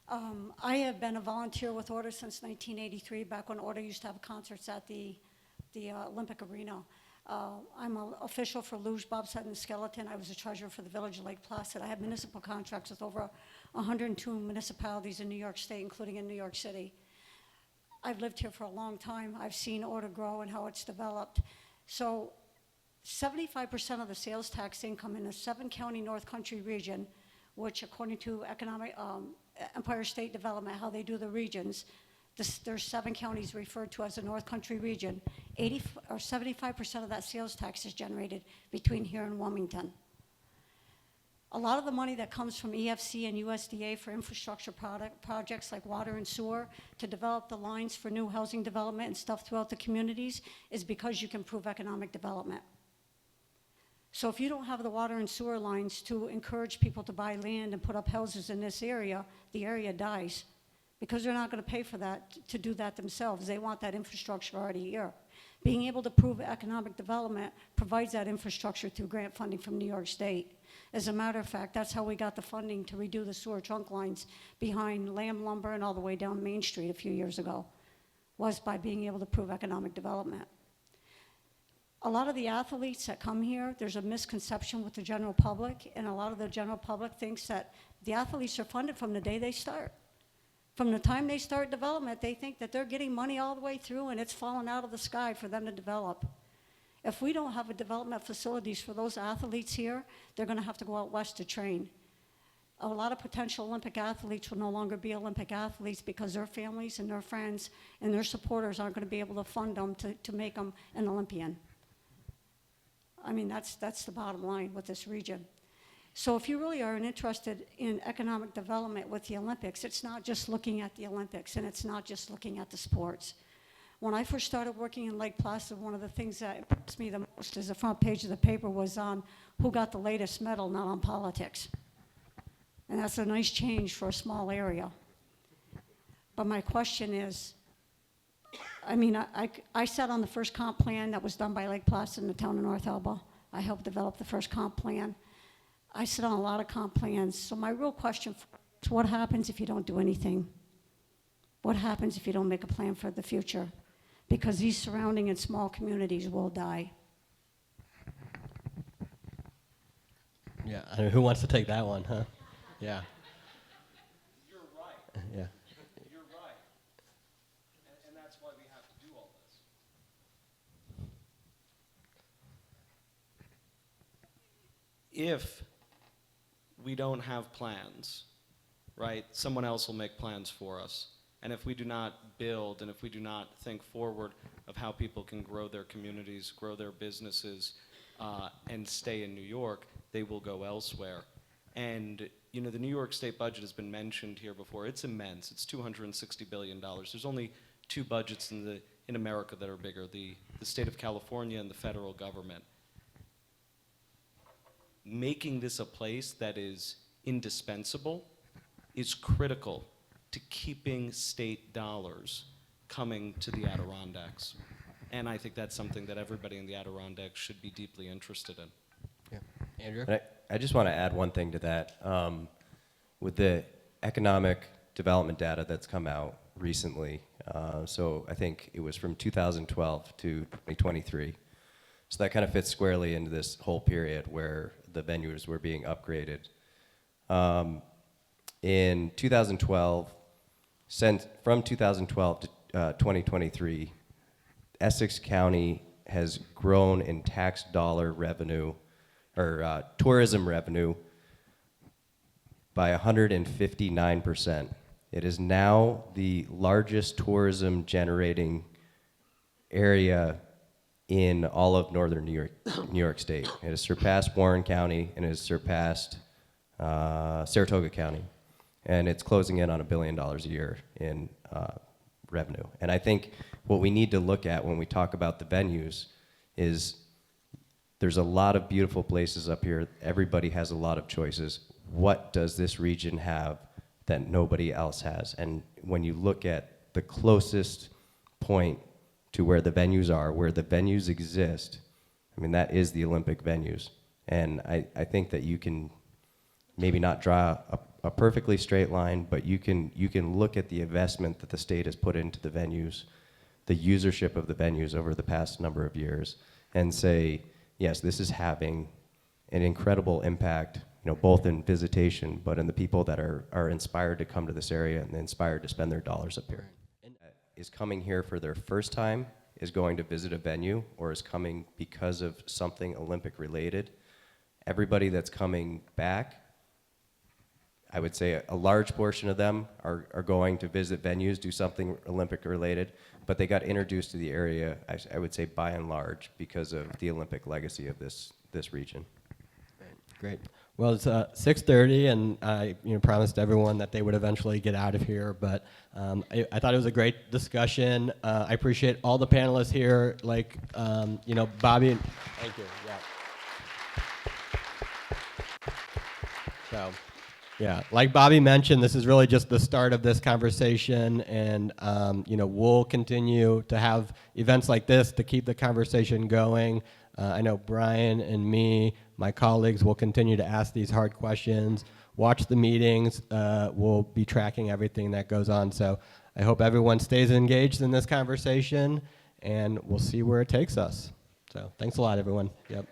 I have been a volunteer with ORDA since 1983, back when ORDA used to have concerts at the Olympic Arena. I'm an official for luge, bobsled, and skeleton. I was a treasurer for the village of Lake Placid. I have municipal contracts with over 102 municipalities in New York State, including in New York City. I've lived here for a long time. I've seen ORDA grow and how it's developed. So 75% of the sales tax income in the 7-county North Country region, which according to Empire State Development, how they do the regions, there's 7 counties referred to as the North Country region. 75% of that sales tax is generated between here and Wilmington. A lot of the money that comes from EFC and USDA for infrastructure projects like water and sewer to develop the lines for new housing development and stuff throughout the communities is because you can improve economic development. So if you don't have the water and sewer lines to encourage people to buy land and put up houses in this area, the area dies, because they're not going to pay for that, to do that themselves. They want that infrastructure already here. Being able to prove economic development provides that infrastructure through grant funding from New York State. As a matter of fact, that's how we got the funding to redo the sewer trunk lines behind Lamb Lumber and all the way down Main Street a few years ago, was by being able to prove economic development. A lot of the athletes that come here, there's a misconception with the general public, and a lot of the general public thinks that the athletes are funded from the day they start. From the time they start development, they think that they're getting money all the way through and it's falling out of the sky for them to develop. If we don't have a development facilities for those athletes here, they're going to have to go out west to train. A lot of potential Olympic athletes will no longer be Olympic athletes because their families and their friends and their supporters aren't going to be able to fund them to make them an Olympian. I mean, that's the bottom line with this region. So if you really are interested in economic development with the Olympics, it's not just looking at the Olympics and it's not just looking at the sports. When I first started working in Lake Placid, one of the things that impressed me the most as the front page of the paper was on who got the latest medal, not on politics. And that's a nice change for a small area. But my question is, I mean, I sat on the first comp plan that was done by Lake Placid in the town of North Elba. I helped develop the first comp plan. I sit on a lot of comp plans. So my real question is, what happens if you don't do anything? What happens if you don't make a plan for the future? Because these surrounding and small communities will die. Yeah, I mean, who wants to take that one, huh? Yeah. You're right. Yeah. You're right. And that's why we have to do all this. If we don't have plans, right, someone else will make plans for us. And if we do not build and if we do not think forward of how people can grow their communities, grow their businesses, and stay in New York, they will go elsewhere. And you know, the New York State budget has been mentioned here before. It's immense. It's $260 billion. There's only 2 budgets in America that are bigger, the state of California and the federal government. Making this a place that is indispensable is critical to keeping state dollars coming to the Adirondacks. And I think that's something that everybody in the Adirondacks should be deeply interested in. Yeah. Andrew? And I just want to add one thing to that. With the economic development data that's come out recently, so I think it was from 2012 to 2023, So that kind of fits squarely into this whole period where the venues were being upgraded. In 2012, from 2012 to 2023, Essex County has grown in tax dollar revenue, or tourism revenue, by 159%. It is now the largest tourism generating area in all of northern New York State. It has surpassed Warren County and it has surpassed Saratoga County. And it's closing in on $1 billion a year in revenue. And I think what we need to look at when we talk about the venues is there's a lot of beautiful places up here. Everybody has a lot of choices. What does this region have that nobody else has? And when you look at the closest point to where the venues are, where the venues exist, I mean, that is the Olympic venues. And I think that you can maybe not draw a perfectly straight line, but you can look at the investment that the state has put into the venues, the usership of the venues over the past number of years, and say, yes, this is having an incredible impact, both in visitation, but in the people that are inspired to come to this area and inspired to spend their dollars up here. Is coming here for their first time, is going to visit a venue, or is coming because of something Olympic related. Everybody that's coming back, I would say a large portion of them are going to visit venues, do something Olympic related, but they got introduced to the area, I would say by and large, because of the Olympic legacy of this region. Great. Well, it's 6:30, and I promised everyone that they would eventually get out of here, but I thought it was a great discussion. I appreciate all the panelists here, like, Bobby. Thank you. Yeah. So, yeah, like Bobby mentioned, this is really just the start of this conversation, and we'll continue to have events like this to keep the conversation going. I know Brian and me, my colleagues, will continue to ask these hard questions, watch the meetings. We'll be tracking everything that goes on. So I hope everyone stays engaged in this conversation, and we'll see where it takes us. So thanks a lot, everyone. Yep.